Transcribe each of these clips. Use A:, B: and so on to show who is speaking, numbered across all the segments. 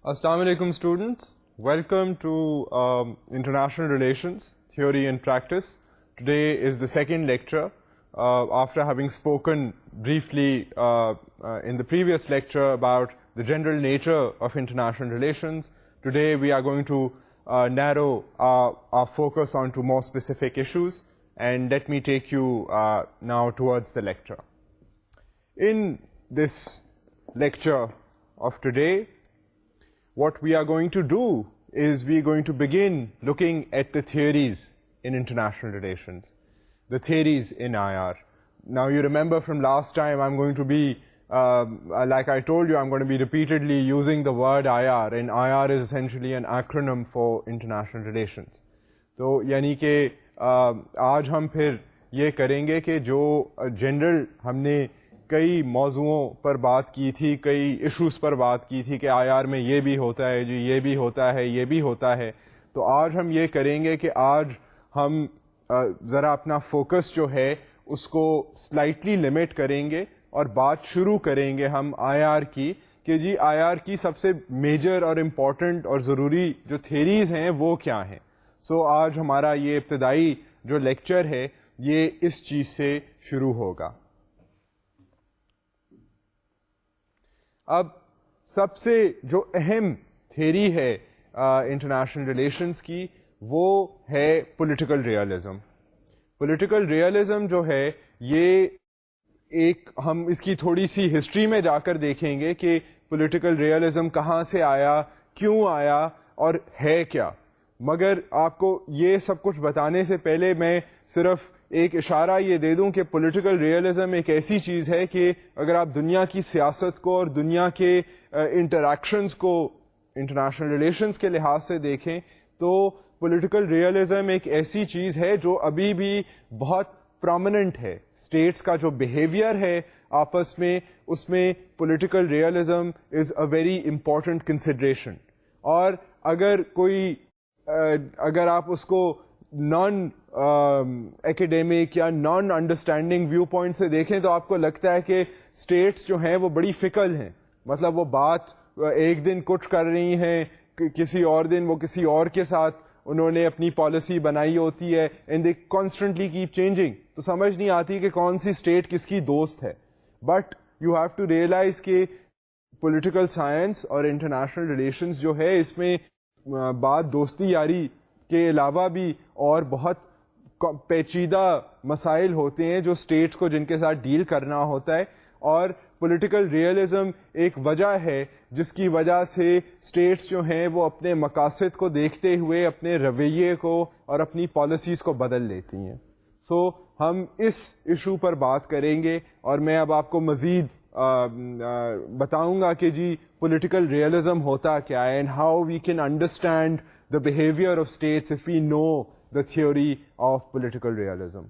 A: Assalamu alaikum students. Welcome to International Relations, Theory and Practice. Today is the second lecture. After having spoken briefly in the previous lecture about the general nature of international relations, today we are going to narrow our focus onto more specific issues, and let me take you now towards the lecture. In this lecture of today, what we are going to do is we are going to begin looking at the theories in international relations, the theories in IR. Now you remember from last time I'm going to be, like I told you, I'm going to be repeatedly using the word IR, and IR is essentially an acronym for international relations. تو یعنی کہ آج ہم پھر یہ کریں گے کہ جو جنرل ہم نے کئی موضوعوں پر بات کی تھی، کئی ایشوز پر بات کی تھی کہ آئی آر میں یہ بھی ہوتا ہے جی، یہ بھی ہوتا ہے، یہ بھی ہوتا ہے، تو آج ہم یہ کریں گے کہ آج ہم ذرا اپنا فوکس جو ہے اس کو سلائٹلی لمٹ کریں گے اور بات شروع کریں گے ہم آئی آر کی کہ جی آئی آر کی سب سے میجر اور امپورٹنٹ اور ضروری جو تھیریز ہیں وہ کیا ہیں. سو آج ہمارا یہ ابتدائی جو لیکچر ہے یہ اس چیز سے شروع ہوگا. اب سب سے جو اہم تھیری ہے انٹرنیشنل ریلیشنز کی وہ ہے پولیٹیکل ریئلزم. پولیٹیکل ریئلزم جو ہے یہ ایک ہم اس کی تھوڑی سی ہسٹری میں جا کر دیکھیں گے کہ پولیٹیکل ریئلزم کہاں سے آیا، کیوں آیا اور ہے کیا. مگر آپ کو یہ سب کچھ بتانے سے پہلے میں صرف ایک اشارہ یہ دے دوں کہ پولیٹیکل ریئلزم ایک ایسی چیز ہے کہ اگر آپ دنیا کی سیاست کو اور دنیا کے انٹریکشنز کو انٹرنیشنل ریلیشنز کے لحاظ سے دیکھیں تو پولیٹیکل ریئلزم ایک ایسی چیز ہے جو ابھی بھی بہت پرومیننٹ ہے. اسٹیٹس کا جو بیہیویئر ہے آپس میں، اس میں political realism is a very important consideration. اور اگر آپ اس کو نان ایکیڈیمک یا نان انڈرسٹینڈنگ ویو پوائنٹ سے دیکھیں تو آپ کو لگتا ہے کہ اسٹیٹس جو ہیں وہ بڑی فکل ہیں. مطلب وہ بات ایک دن کچھ کر رہی ہیں، کسی اور دن وہ کسی اور کے ساتھ انہوں نے اپنی پالیسی بنائی ہوتی ہے، and they constantly keep changing. تو سمجھ نہیں آتی کہ کون سی اسٹیٹ کس کی دوست ہے. But you have to realize کہ پولیٹیکل سائنس اور انٹرنیشنل ریلیشنز جو ہے اس میں بات دوستی یاری کے علاوہ بھی اور بہت پیچیدہ مسائل ہوتے ہیں جو اسٹیٹس کو جن کے ساتھ ڈیل کرنا ہوتا ہے. اور پولیٹیکل ریئلزم ایک وجہ ہے جس کی وجہ سے اسٹیٹس جو ہیں وہ اپنے مقاصد کو دیکھتے ہوئے اپنے رویے کو اور اپنی پالیسیز کو بدل لیتی ہیں. سو ہم اس ایشو پر بات کریں گے اور میں اب آپ کو مزید بتاؤں گا کہ جی پولیٹیکل ریئلزم ہوتا کیا ہے، and how we can understand the behavior of states if we know the theory of political realism.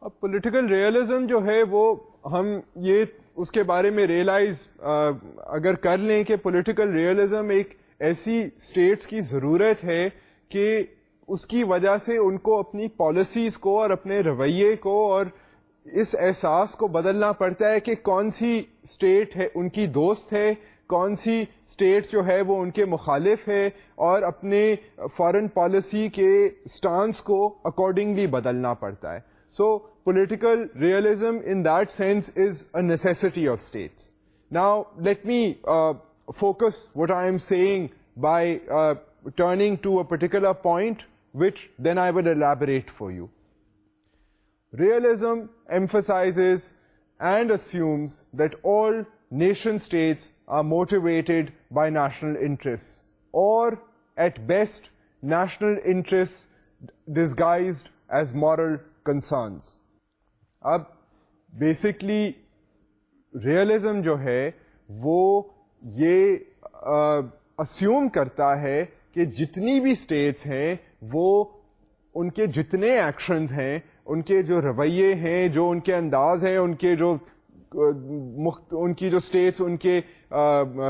A: اب political realism جو ہے وہ ہم یہ اس کے بارے میں ریئلائز اگر کر لیں کہ political realism ایک ایسی states کی ضرورت ہے کہ اس کی وجہ سے ان کو اپنی پالیسیز کو اور اپنے رویے کو اور اس احساس کو بدلنا پڑتا ہے کہ کون سی اسٹیٹ ہے ان کی دوست ہے، کون سی اسٹیٹ جو ہے وہ ان کے مخالف ہے، اور اپنے فارن پالیسی کے سٹانس کو اکارڈنگلی بدلنا پڑتا ہے. So political realism in that sense is a necessity of states. Now let me focus what I am saying by turning to a particular point which then I will elaborate for you. Realism emphasizes and assumes that all nation states are motivated by national interests, or at best national interests disguised as moral concerns. اب basically realism جو ہے وہ یہ assume کرتا ہے کہ جتنی بھی اسٹیٹس ہیں وہ ان کے جتنے ایکشنز ہیں، ان کے جو رویے ہیں، جو ان کے انداز ہیں، ان کے جو ان کی جو اسٹیٹس ان کے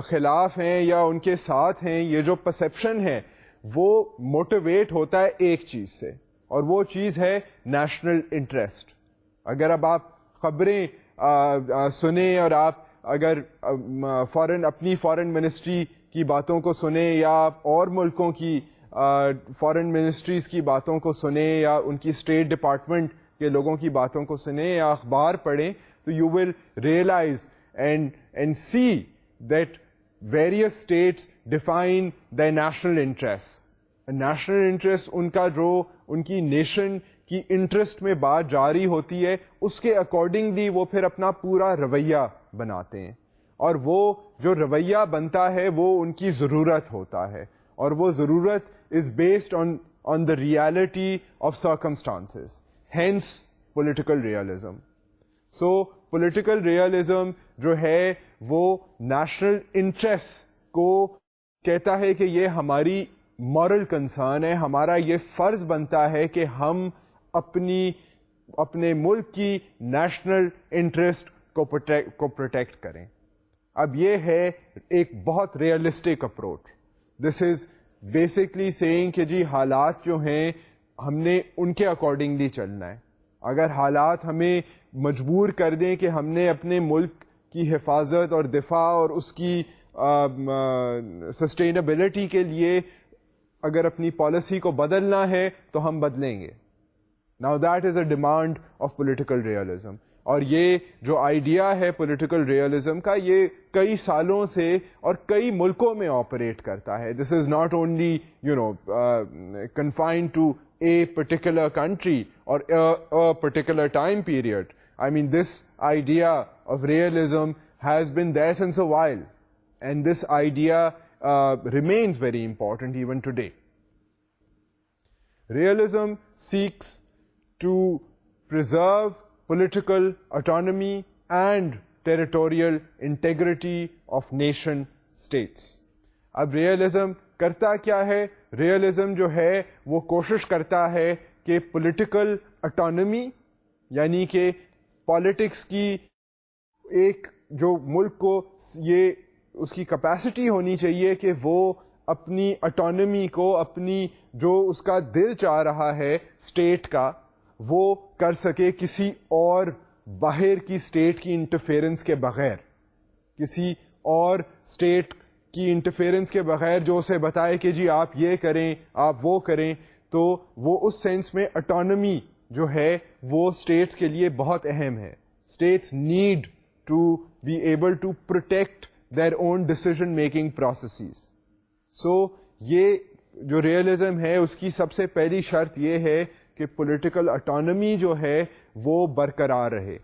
A: خلاف ہیں یا ان کے ساتھ ہیں، یہ جو پرسیپشن ہے وہ موٹیویٹ ہوتا ہے ایک چیز سے، اور وہ چیز ہے نیشنل انٹرسٹ. اگر اب آپ خبریں سنیں اور آپ اگر اپنی فارن منسٹری کی باتوں کو سنیں یا اور ملکوں کی فارن منسٹریز کی باتوں کو سنیں یا ان کی اسٹیٹ ڈپارٹمنٹ کے لوگوں کی باتوں کو سنیں یا اخبار پڑھیں, تو you will realize and see that various states define their national interest. National interest ان کا جو ان کی نیشن کی انٹرسٹ میں بات جاری ہوتی ہے اس کے اکارڈنگلی وہ پھر اپنا پورا رویہ بناتے ہیں, اور وہ جو رویہ بنتا ہے وہ ان کی ضرورت ہوتا ہے, اور وہ ضرورت is based on the reality of circumstances, hence political realism. So political realism جو ہے وہ نیشنل انٹرسٹ کو کہتا ہے کہ یہ ہماری مورل کنسرن ہے, ہمارا یہ فرض بنتا ہے کہ ہم اپنے ملک کی نیشنل انٹرسٹ کو پروٹیکٹ کریں. اب یہ ہے ایک بہت realistic approach. This is basically seeing کہ جی حالات جو ہیں ہم نے ان کے اکارڈنگلی چلنا ہے. اگر حالات ہمیں مجبور کر دیں کہ ہم نے اپنے ملک کی حفاظت اور دفاع اور اس کی سسٹینیبلٹی کے لیے اگر اپنی پالیسی کو بدلنا ہے تو ہم بدلیں گے. Now that is a demand of political realism. اور یہ جو آئیڈیا ہے پولیٹیکل ریئلزم کا یہ کئی سالوں سے اور کئی ملکوں میں آپریٹ کرتا ہے. This is not only confined to a particular country or a particular time period. I mean, this idea of realism has been there since a while, and this idea remains very important even today. Realism seeks to preserve political autonomy and territorial integrity of nation states. اب realism کرتا کیا ہے؟ Realism جو ہے وہ کوشش کرتا ہے کہ پولیٹیکل اٹانومی یعنی کہ پالیٹکس کی ایک جو ملک کو یہ اس کی کیپیسٹی ہونی چاہیے کہ وہ اپنی اٹانومی کو اپنی جو اس کا دل چاہ رہا ہے اسٹیٹ کا وہ کر سکے کسی اور باہر کی اسٹیٹ کی انٹرفیئرنس کے بغیر, کسی اور اسٹیٹ کی انٹرفیئرنس کے بغیر جو اسے بتائے کہ جی آپ یہ کریں آپ وہ کریں. تو وہ اس سینس میں اٹانومی جو ہے وہ اسٹیٹس کے لیے بہت اہم ہے. States need to be able to protect their own decision making processes. So یہ جو ریئلزم ہے اس کی سب سے پہلی شرط یہ ہے کہ پولیٹیکل اٹانومی جو ہے وہ برقرار رہے.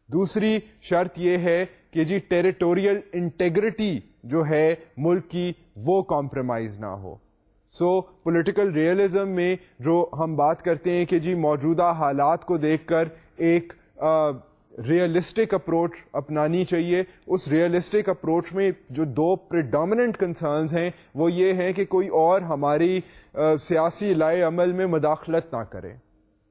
A: دوسری شرط یہ ہے کہ جی ٹیریٹوریل انٹیگریٹی جو ہے ملک کی وہ کمپرومائز نہ ہو. سو پولیٹیکل ریئلزم میں جو ہم بات کرتے ہیں کہ جی موجودہ حالات کو دیکھ کر ایک ریئلسٹک اپروچ اپنانی چاہیے. اس ریئلسٹک اپروچ میں جو دو پریڈومیننٹ کنسرنز ہیں وہ یہ ہیں کہ کوئی اور ہماری سیاسی لائے عمل میں مداخلت نہ کرے.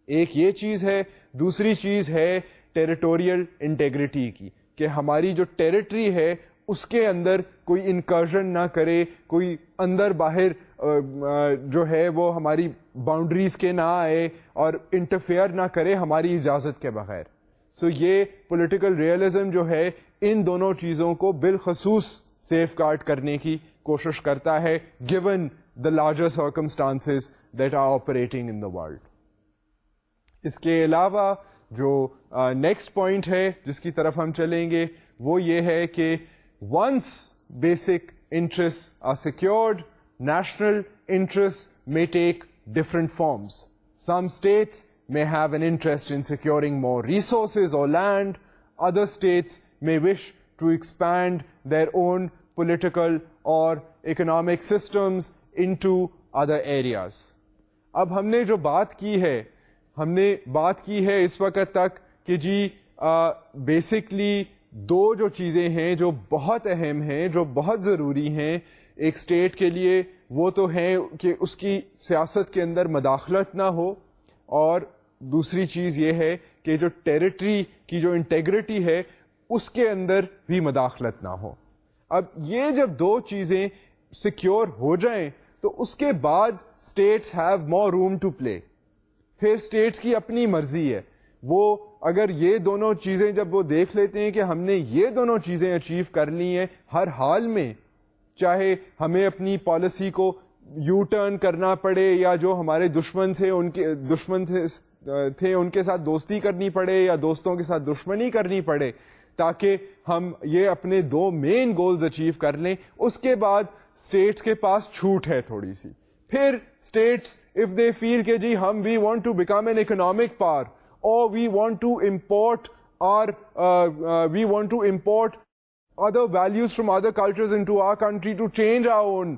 A: ایک یہ چیز ہے. دوسری چیز ہے ٹیریٹوریل انٹیگریٹی کی, کہ ہماری جو ٹیریٹری ہے اس کے اندر کوئی انکرژن نہ کرے, کوئی اندر باہر جو ہے وہ ہماری باؤنڈریز کے نہ آئے اور انٹرفیئر نہ کرے ہماری اجازت کے بغیر. سو یہ پولیٹیکل ریئلزم جو ہے ان دونوں چیزوں کو بالخصوص سیف گارڈ کرنے کی کوشش کرتا ہے given the larger circumstances that are operating in the world. اس کے علاوہ جو نیکسٹ پوائنٹ ہے جس کی طرف ہم چلیں گے وہ یہ ہے کہ once basic interests are secured, national interests may take different forms. Some states may have an interest in securing more resources or land. Other states may wish to expand their own political or economic systems into other areas. اب ہم نے جو بات کی ہے اس وقت تک کہ جی بیسکلی دو جو چیزیں ہیں جو بہت اہم ہیں, جو بہت ضروری ہیں ایک اسٹیٹ کے لیے, وہ تو ہیں کہ اس کی سیاست کے اندر مداخلت نہ ہو, اور دوسری چیز یہ ہے کہ جو ٹیریٹری کی جو انٹیگریٹی ہے اس کے اندر بھی مداخلت نہ ہو. اب یہ جب دو چیزیں سیکیور ہو جائیں تو اس کے بعد states have more room to play. پھر اسٹیٹس کی اپنی مرضی ہے, وہ اگر یہ دونوں چیزیں جب وہ دیکھ لیتے ہیں کہ ہم نے یہ دونوں چیزیں اچیو کر لی ہیں ہر حال میں, چاہے ہمیں اپنی پالیسی کو یو ٹرن کرنا پڑے یا جو ہمارے دشمن تھے ان کے ساتھ دوستی کرنی پڑے یا دوستوں کے ساتھ دشمنی کرنی پڑے تاکہ ہم یہ اپنے 2 مین گولز اچیو کر لیں. اس کے بعد اسٹیٹس کے پاس چھوٹ ہے تھوڑی سی. پھر اسٹیٹس اف دے فیل کہ جی ہم we want to become an economic power اور we want to import other values from other cultures into our country to change our own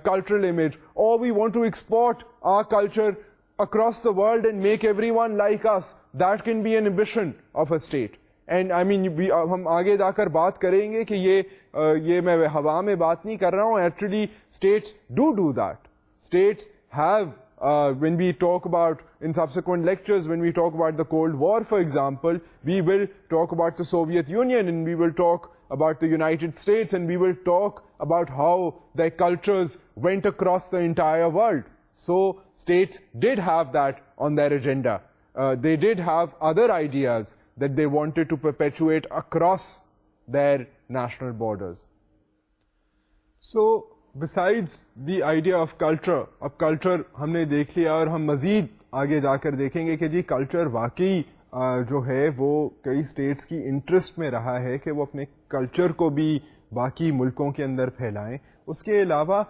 A: cultural image, or we want to export our culture across the world and make everyone like us. That can be an ambition of a state. And I mean, ہم آگے جا کر بات کریں گے کہ یہ میں ہوا میں بات نہیں کر رہا ہوں. Actually, states do that. States have when we talk about in subsequent lectures, when we talk about the Cold War, for example, we will talk about the Soviet Union and we will talk about the United States and we will talk about how their cultures went across the entire world. So states did have that on their agenda. They did have other ideas that they wanted to perpetuate across their national borders. So besides the idea of culture, اب culture ہم نے دیکھ لیا اور ہم مزید آگے جا کر دیکھیں گے کہ جی کلچر واقعی جو ہے وہ کئی اسٹیٹس کی انٹرسٹ میں رہا ہے کہ وہ اپنے کلچر کو بھی باقی ملکوں کے اندر پھیلائیں. اس کے علاوہ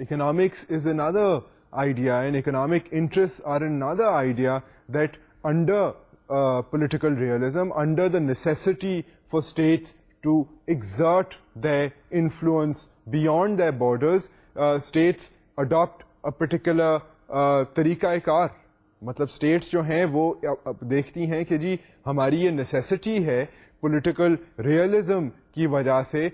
A: economics is another idea and economic interests are another idea that under political realism, under the necessity for states to exert their influence beyond their borders, states adopt a particular طریقہ کار. مطلب status جو ہیں وہ دیکھتی ہیں کہ جی ہماری یہ نیسیسٹی ہے پولیٹیکل ریئلزم کی وجہ سے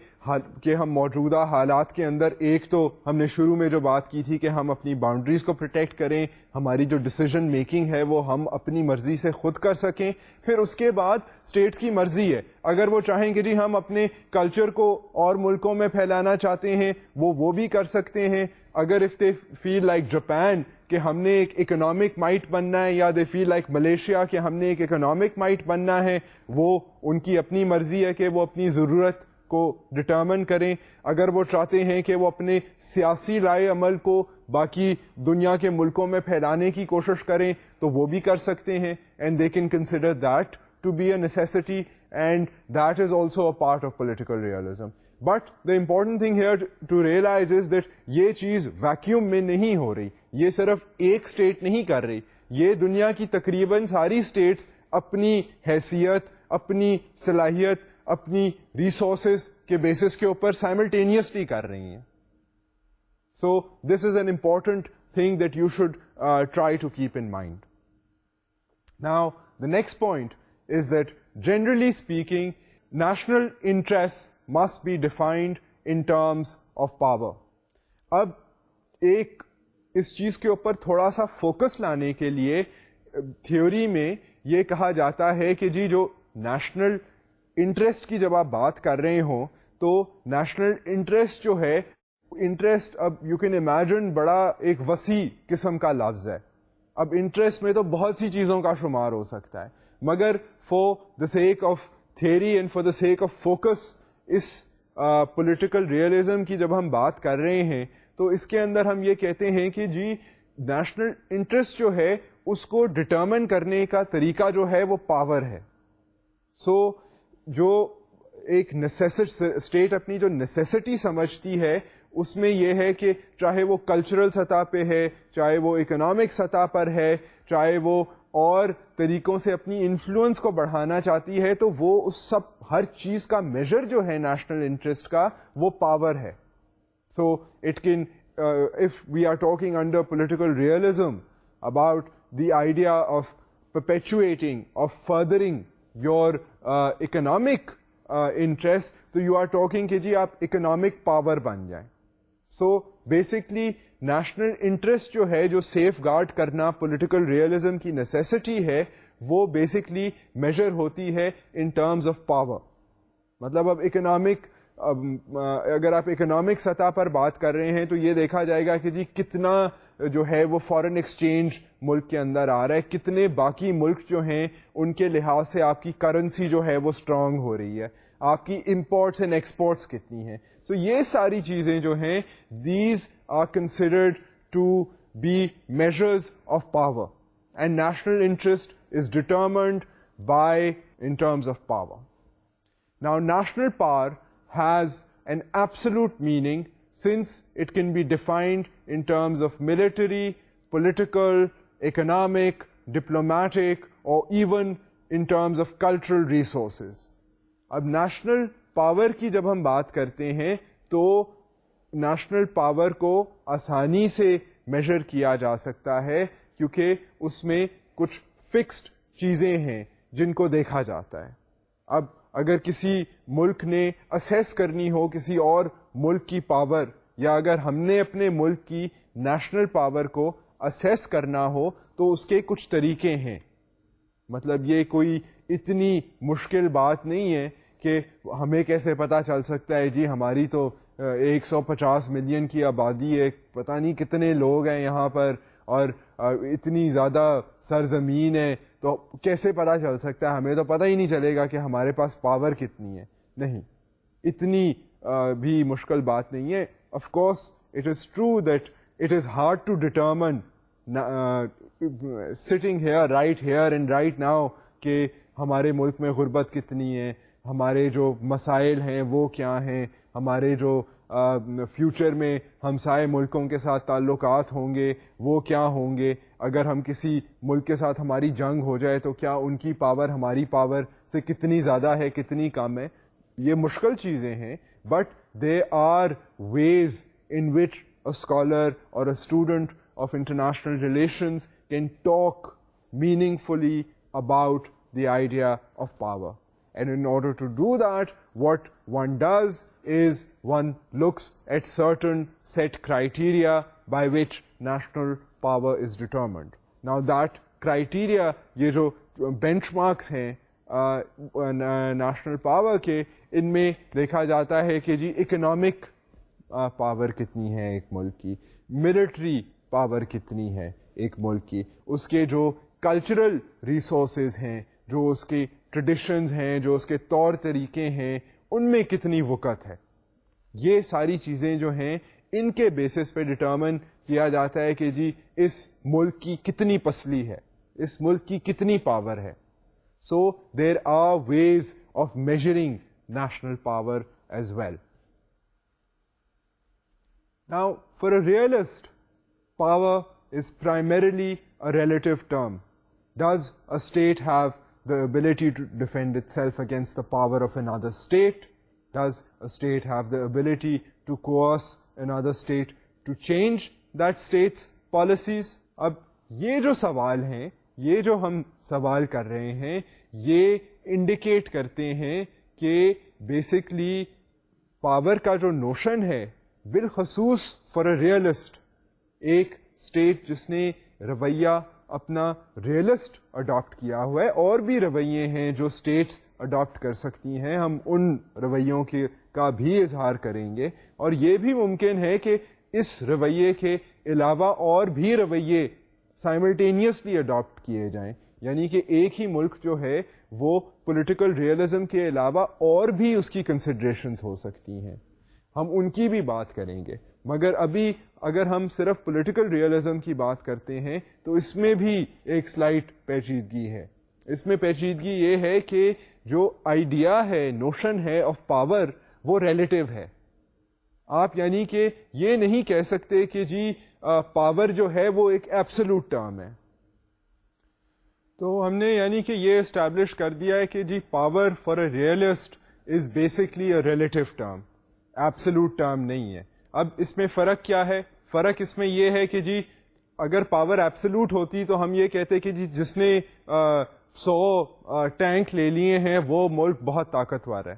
A: کہ ہم موجودہ حالات کے اندر ایک تو ہم نے شروع میں جو بات کی تھی کہ ہم اپنی باؤنڈریز کو پروٹیکٹ کریں, ہماری جو ڈیسیژن میکنگ ہے وہ ہم اپنی مرضی سے خود کر سکیں. پھر اس کے بعد اسٹیٹس کی مرضی ہے, اگر وہ چاہیں کہ جی ہم اپنے کلچر کو اور ملکوں میں پھیلانا چاہتے ہیں وہ بھی کر سکتے ہیں. اگر if they feel like Japan کہ ہم نے ایک اکنامک مائٹ بننا ہے, یا دے فیل لائک ملیشیا کہ ہم نے ایک اکنامک مائٹ بننا ہے, وہ ان کی اپنی مرضی ہے کہ وہ اپنی ضرورت کو ڈٹرمن کریں. اگر وہ چاہتے ہیں کہ وہ اپنے سیاسی رائے عمل کو باقی دنیا کے ملکوں میں پھیلانے کی کوشش کریں تو وہ بھی کر سکتے ہیں. And they can consider that to be a necessity, and that is also a part of political realism. But the important thing here to realize is that یہ چیز ویکیوم میں نہیں ہو رہی, یہ صرف ایک اسٹیٹ نہیں کر رہی, یہ دنیا کی تقریباً ساری اسٹیٹس اپنی حیثیت, اپنی صلاحیت, اپنی ریسورسز کے بیسس کے اوپر سائملٹینیسلی کر رہی ہیں. So this is an important thing that you should try to keep in mind. Now the next point is that generally speaking national interests must be defined in terms of power. اب ایک اس چیز کے اوپر تھوڑا سا focus لانے کے لیے تھیوری میں یہ کہا جاتا ہے کہ جی جو نیشنل انٹرسٹ کی جب آپ بات کر رہے ہوں تو نیشنل انٹرسٹ جو ہے, انٹرسٹ اب یو کین امیجن بڑا ایک وسیع قسم کا لفظ ہے. اب انٹرسٹ میں تو بہت سی چیزوں کا شمار ہو سکتا ہے, مگر for the sake of theory and for the sake of focus اس پولیٹیکل ریئلزم کی جب ہم بات کر رہے ہیں تو اس کے اندر ہم یہ کہتے ہیں کہ جی نیشنل انٹرسٹ جو ہے اس کو ڈٹرمن کرنے کا طریقہ جو ہے وہ پاور ہے. سو جو ایک اسٹیٹ اپنی جو نیسیسٹی سمجھتی ہے اس میں یہ ہے کہ چاہے وہ کلچرل سطح پہ ہے, چاہے وہ اکنامک سطح پر ہے, چاہے وہ اور طریقوں سے اپنی انفلوئنس کو بڑھانا چاہتی ہے, تو وہ اس سب ہر چیز کا میجر جو ہے نیشنل انٹرسٹ کا وہ پاور ہے. So it can if we are talking under political realism about the idea of perpetuating, of furthering your economic interests, so you are talking کہ جی آپ economic power بن جائیں. So basically national interest جو ہے, جو safe guard کرنا political realism کی necessity ہے, وہ basically measure ہوتی ہے in terms of power. مطلب اب economic اگر آپ اکنامک سطح پر بات کر رہے ہیں تو یہ دیکھا جائے گا کہ جی کتنا جو ہے وہ فارن ایکسچینج ملک کے اندر آ رہا ہے, کتنے باقی ملک جو ہیں ان کے لحاظ سے آپ کی کرنسی جو ہے وہ اسٹرانگ ہو رہی ہے, آپ کی امپورٹس اینڈ ایکسپورٹس کتنی ہیں. سو یہ ساری چیزیں جو ہیں these are considered to be measures of power, and national interest is determined by in terms of power. Now, national power has an absolute meaning since it can be defined in terms of military, political, economic, diplomatic, or even in terms of cultural resources. اب national power کی جب ہم بات کرتے ہیں تو national power کو آسانی سے میجر کیا جا سکتا ہے کیونکہ اس میں کچھ فکسڈ چیزیں ہیں جن کو دیکھا جاتا ہے. اب اگر کسی ملک نے اسیس کرنی ہو کسی اور ملک کی پاور, یا اگر ہم نے اپنے ملک کی نیشنل پاور کو اسیس کرنا ہو تو اس کے کچھ طریقے ہیں. مطلب یہ کوئی اتنی مشکل بات نہیں ہے کہ ہمیں کیسے پتہ چل سکتا ہے جی ہماری تو 150 ملین کی آبادی ہے, پتہ نہیں کتنے لوگ ہیں یہاں پر, اور اتنی زیادہ سرزمین ہے, تو کیسے پتہ چل سکتا ہے؟ ہمیں تو پتہ ہی نہیں چلے گا کہ ہمارے پاس پاور کتنی ہے. نہیں, اتنی بھی مشکل بات نہیں ہے. Of course it is true that it is hard to determine sitting here right here and right now کہ ہمارے ملک میں غربت کتنی ہے, ہمارے جو مسائل ہیں وہ کیا ہیں, ہمارے جو فیوچر میں ہمسائے ملکوں کے ساتھ تعلقات ہوں گے وہ کیا ہوں گے, اگر ہم کسی ملک کے ساتھ ہماری جنگ ہو جائے تو کیا ان کی پاور ہماری پاور سے کتنی زیادہ ہے کتنی کم ہے. یہ مشکل چیزیں ہیں, but they are ways in which a scholar اور a student of international relations can talk meaningfully about the idea of power. And in order to do that, what one does is one looks at certain set criteria by which national power is determined. Now that criteria, یہ جو benchmarks ہیں national power کے, ان میں دیکھا جاتا ہے کہ جی economic power کتنی ہے ایک ملک کی, military power کتنی ہے ایک ملک کی, اس کے جو cultural resources ہیں, جو اس کی ٹریڈیشنز ہیں, جو اس کے طور طریقے ہیں, ان میں کتنی وقت ہے. یہ ساری چیزیں جو ہیں ان کے بیسس پہ ڈٹرمن کیا جاتا ہے کہ جی اس ملک کی کتنی پسلی ہے, اس ملک کی کتنی پاور ہے. So there are ways of measuring national power as well. Now for a realist, power is primarily a relative term. Does a state have the ability to defend itself against the power of another state? Does a state have the ability to coerce another state to change that state's policies? اب یہ جو سوال ہیں, یہ جو ہم سوال کر رہے ہیں, یہ انڈیکیٹ کرتے ہیں کہ بیسکلی پاور کا جو نوشن ہے, بالخصوص فار اے ریئلسٹ, ایک اسٹیٹ جس نے رویہ اپنا ریئلسٹ اڈاپٹ کیا ہوا ہے, اور بھی رویے ہیں جو اسٹیٹس اڈاپٹ کر سکتی ہیں, ہم ان رویوں کا بھی اظہار کریں گے, اور یہ بھی ممکن ہے کہ اس رویے کے علاوہ اور بھی رویے سائملٹینیسلی اڈاپٹ کیے جائیں, یعنی کہ ایک ہی ملک جو ہے وہ پولیٹیکل ریئلزم کے علاوہ اور بھی اس کی کنسیڈریشنز ہو سکتی ہیں, ہم ان کی بھی بات کریں گے. مگر ابھی اگر ہم صرف پولیٹیکل ریئلزم کی بات کرتے ہیں تو اس میں بھی ایک سلائٹ پیچیدگی ہے. اس میں پیچیدگی یہ ہے کہ جو آئیڈیا ہے, نوشن ہے آف پاور, وہ ریلیٹیو ہے. آپ یعنی کہ یہ نہیں کہہ سکتے کہ جی پاور جو ہے وہ ایک ایبسولوٹ ٹرم ہے. تو ہم نے یعنی کہ یہ اسٹیبلش کر دیا ہے کہ جی power for a realist is basically a relative term, absolute term نہیں ہے. اب اس میں فرق کیا ہے؟ فرق اس میں یہ ہے کہ جی اگر پاور ایبسولوٹ ہوتی تو ہم یہ کہتے کہ جی جس نے 100 ٹینک لے لیے ہیں وہ ملک بہت طاقتور ہے.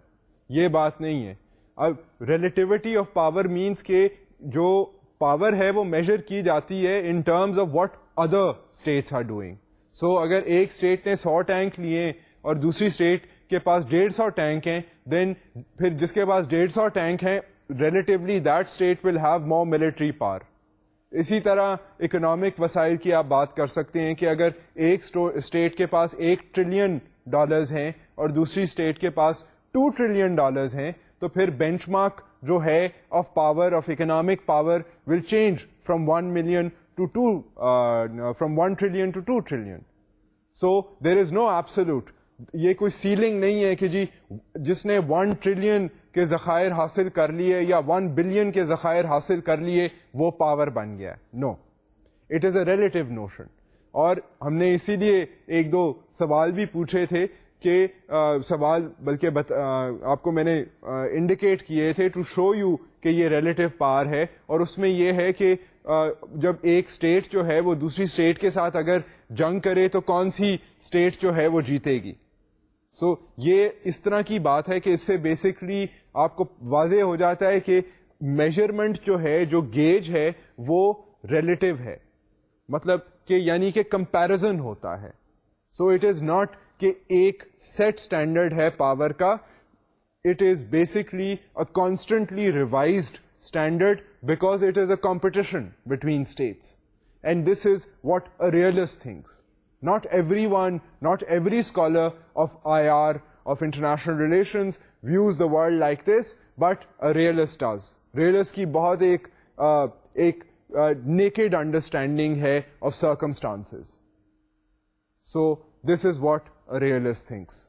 A: یہ بات نہیں ہے. اب ریلیٹیوٹی آف پاور مینس کہ جو پاور ہے وہ میجر کی جاتی ہے in terms of what other states are doing. So اگر ایک اسٹیٹ نے 100 ٹینک لیے اور دوسری اسٹیٹ کے پاس 150 ٹینک ہیں, دین پھر جس کے پاس 150 ٹینک ہیں relatively that state will have more military power. اسی طرح اکنامک وسائل کی آپ بات کر سکتے ہیں کہ اگر ایک اسٹیٹ کے پاس $1 ٹریلین ہیں اور دوسری اسٹیٹ کے پاس $2 ٹریلین ہیں, تو پھر بینچ مارک جو ہے of power, of economic power will change from 1 million to 2 from 1 trillion to 2 trillion. So there is no absolute, یہ کوئی سیلنگ نہیں ہے کہ جی جس نے 1 ٹریلین کے ذخائر حاصل کر لیے یا 1 بلین کے ذخائر حاصل کر لیے وہ پاور بن گیا. No, it is a relative notion. اور ہم نے اسی لیے ایک دو سوال بھی پوچھے تھے کہ سوال بلکہ آپ کو میں نے انڈیکیٹ کیے تھے ٹو شو یو کہ یہ ریلیٹو پاور ہے, اور اس میں یہ ہے کہ جب ایک اسٹیٹ جو ہے وہ دوسری اسٹیٹ کے ساتھ اگر جنگ کرے تو کون سی اسٹیٹ جو ہے وہ جیتے گی. سو یہ اس طرح کی بات ہے کہ اس سے بیسکلی آپ کو واضح ہو جاتا ہے کہ میجرمنٹ جو ہے, جو گیج ہے, وہ ریلیٹو ہے, مطلب کہ یعنی کہ کمپیرزن ہوتا ہے. سو اٹ از ناٹ کہ ایک سیٹ اسٹینڈرڈ ہے پاور کا, it is basically a constantly revised standard because it is a competition between states, and this is what a realist thinks. Not everyone, not every scholar of IR, of international relations, views the world like this, but a realist does. Realist کی بہت ایک naked understanding ہے of circumstances. So this is what a realist thinks.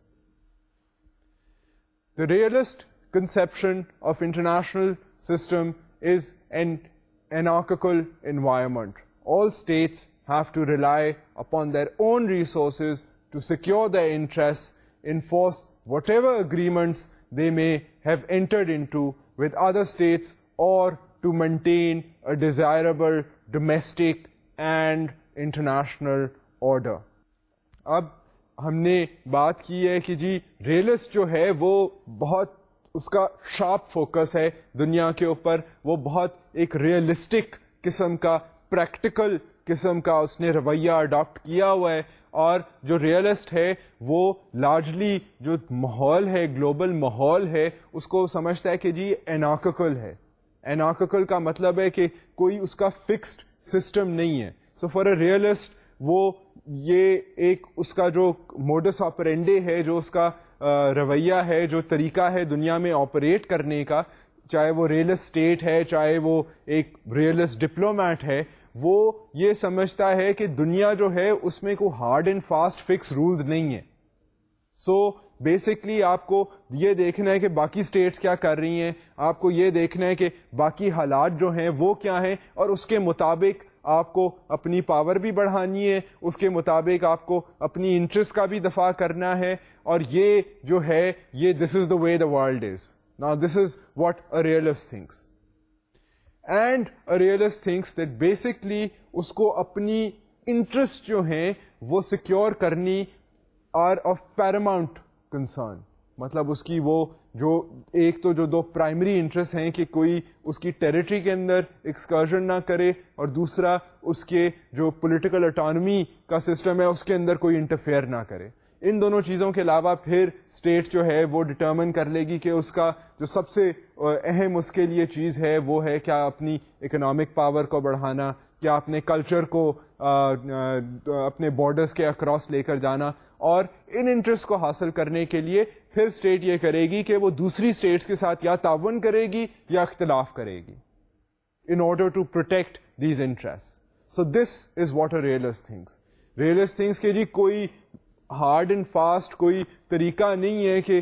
A: The realist conception of international system is an anarchical environment. All states have to rely upon their own resources to secure their interests, enforce whatever agreements they may have entered into with other states, or to maintain a desirable domestic and international order. اب ہم نے بات کی ہے کہ جی realist جو ہے وہ بہت اس کا شارپ فوکس ہے دنیا کے اوپر, وہ بہت ایک ریئلسٹک قسم کا, پریکٹیکل قسم کا اس نے رویہ اڈاپٹ کیا ہوا ہے. اور جو ریئلسٹ ہے وہ لارجلی جو ماحول ہے, گلوبل ماحول ہے, اس کو سمجھتا ہے کہ جی انارکیکل ہے. انارکیکل کا مطلب ہے کہ کوئی اس کا فکسڈ سسٹم نہیں ہے. سو فار اے ریئلسٹ وہ یہ ایک اس کا جو موڈس آپرینڈے ہے, جو اس کا رویہ ہے, جو طریقہ ہے دنیا میں آپریٹ کرنے کا, چاہے وہ ریئلسٹ اسٹیٹ ہے, چاہے وہ ایک ریئلسٹ ڈپلومیٹ ہے, وہ یہ سمجھتا ہے کہ دنیا جو ہے اس میں کوئی hard and fast fix rules نہیں ہے. سو بیسکلی آپ کو یہ دیکھنا ہے کہ باقی اسٹیٹس کیا کر رہی ہیں, آپ کو یہ دیکھنا ہے کہ باقی حالات جو ہیں وہ کیا ہیں, اور اس کے مطابق آپ کو اپنی پاور بھی بڑھانی ہے, اس کے مطابق آپ کو اپنی انٹرسٹ کا بھی دفاع کرنا ہے. اور یہ جو ہے یہ this is the way the world is. Now this is what a realist thinks. And a realist thinks that basically اس کو اپنی انٹرسٹ جو ہیں وہ سیکیور کرنی آر آف پیراماؤنٹ کنسرن. مطلب اس کی وہ جو ایک تو جو دو پرائمری انٹرسٹ ہیں کہ کوئی اس کی ٹیریٹری کے اندر ایکسکرژن نہ کرے, اور دوسرا اس کے جو پولیٹیکل اٹانومی کا سسٹم ہے اس کے اندر کوئی انٹرفیئر نہ کرے. ان دونوں چیزوں کے علاوہ پھر اسٹیٹ جو ہے وہ ڈٹرمن کر لے گی کہ اس کا جو سب سے اہم اس کے لیے چیز ہے وہ ہے کیا اپنی اکنامک پاور کو بڑھانا, کیا اپنے کلچر کو اپنے بارڈرز کے اکراس لے کر جانا. اور ان انٹرسٹ کو حاصل کرنے کے لیے پھر اسٹیٹ یہ کرے گی کہ وہ دوسری اسٹیٹس کے ساتھ یا تعاون کرے گی یا اختلاف کرے گی in order to protect these interests. So this is what a realist thinks. Realist thinks کہ جی کوئی ہارڈ اینڈ فاسٹ کوئی طریقہ نہیں ہے کہ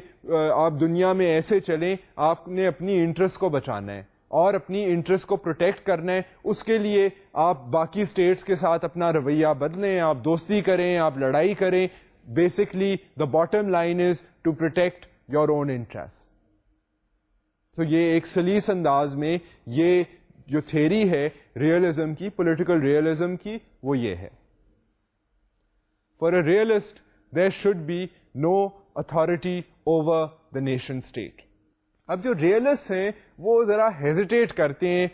A: آپ دنیا میں ایسے چلیں, آپ نے اپنی انٹرسٹ کو بچانا ہے اور اپنی انٹرسٹ کو پروٹیکٹ کرنا ہے. اس کے لیے آپ باقی اسٹیٹس کے ساتھ اپنا رویہ بدلیں, آپ دوستی کریں, آپ لڑائی کریں. Basically the bottom line is to protect your own interest. So یہ ایک سلیس انداز میں یہ جو تھیری ہے ریئلزم کی, پولیٹیکل ریئلزم کی, وہ یہ ہے. For a realist there should be no authority over the nation state. اب جو ریئلسٹ ہیں وہ ذرا ہیزیٹیٹ کرتے ہیں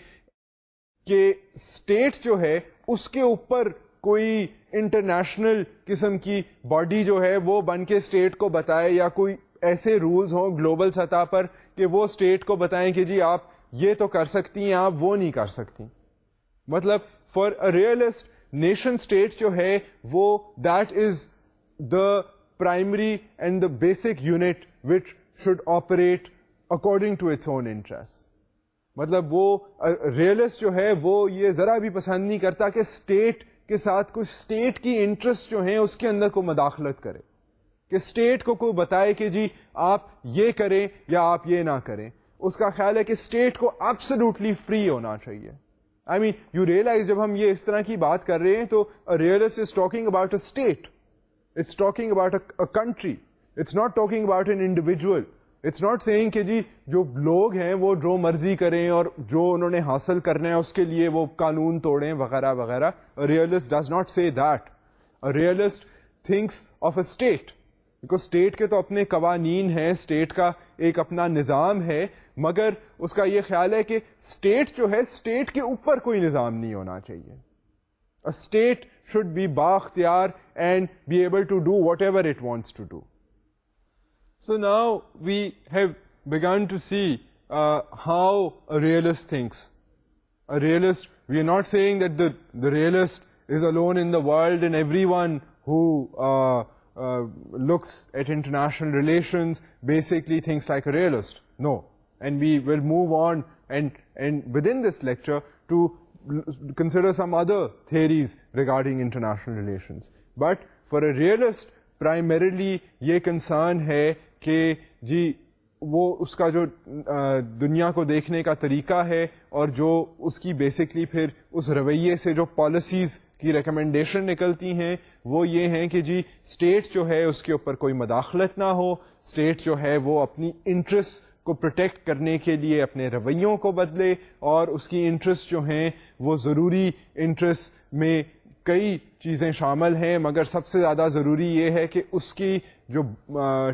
A: کہ اسٹیٹ جو ہے اس کے اوپر کوئی انٹرنیشنل قسم کی باڈی جو ہے وہ بن کے اسٹیٹ کو بتائے, یا کوئی ایسے رولز ہوں گلوبل سطح پر کہ وہ اسٹیٹ کو بتائیں کہ جی آپ یہ تو کر سکتی ہیں, آپ وہ نہیں کر سکتی. مطلب for a realist nation state جو ہے وہ that is the primary and the basic unit which should operate according to its own interest. مطلب وہ ریئلسٹ جو ہے وہ یہ ذرا بھی پسند نہیں کرتا کہ اسٹیٹ کے ساتھ کچھ اسٹیٹ کی انٹرسٹ جو ہیں اس کے اندر کو مداخلت کرے, کہ اسٹیٹ کو کوئی بتائے کہ جی آپ یہ کریں یا آپ یہ نہ کریں. اس کا خیال ہے کہ اسٹیٹ کو ایبسولوٹلی فری ہونا چاہیے. آئی مین یو ریئلائز جب ہم یہ اس طرح کی بات کر رہے ہیں تو realist is talking about a state, it's talking about a country, it's not talking about an individual. It's not seeing کہ جی جو لوگ ہیں وہ جو مرضی کریں اور جو انہوں نے حاصل کرنا ہے اس کے لیے وہ قانون توڑیں وغیرہ وغیرہ. ریئلسٹ ڈز ناٹ سے that. Realist thinks of a state, because state کے تو اپنے قوانین ہیں, اسٹیٹ کا ایک اپنا نظام ہے, مگر اس کا یہ خیال ہے کہ اسٹیٹ جو ہے اسٹیٹ کے اوپر کوئی نظام نہیں ہونا چاہیے. اسٹیٹ شوڈ بی بااختیار and be able to do whatever it wants to do. So now we have begun to see how a realist thinks. A realist, we are not saying that the realist is alone in the world and everyone who looks at international relations basically thinks like a realist. No. And we will move on and within this lecture to consider some other theories regarding international relations. But for a realist, primarily یہ concern ہے کہ جی وہ اس کا جو دنیا کو دیکھنے کا طریقہ ہے اور جو اس کی بیسکلی پھر اس رویے سے جو پالیسیز کی ریکمنڈیشن نکلتی ہیں وہ یہ ہیں کہ جی اسٹیٹ جو ہے اس کے اوپر کوئی مداخلت نہ ہو, اسٹیٹ جو ہے وہ اپنی انٹرسٹ کو پروٹیکٹ کرنے کے لیے اپنے رویوں کو بدلے, اور اس کی انٹرسٹ جو ہیں وہ ضروری انٹرسٹ میں کئی چیزیں شامل ہیں, مگر سب سے زیادہ ضروری یہ ہے کہ اس کی جو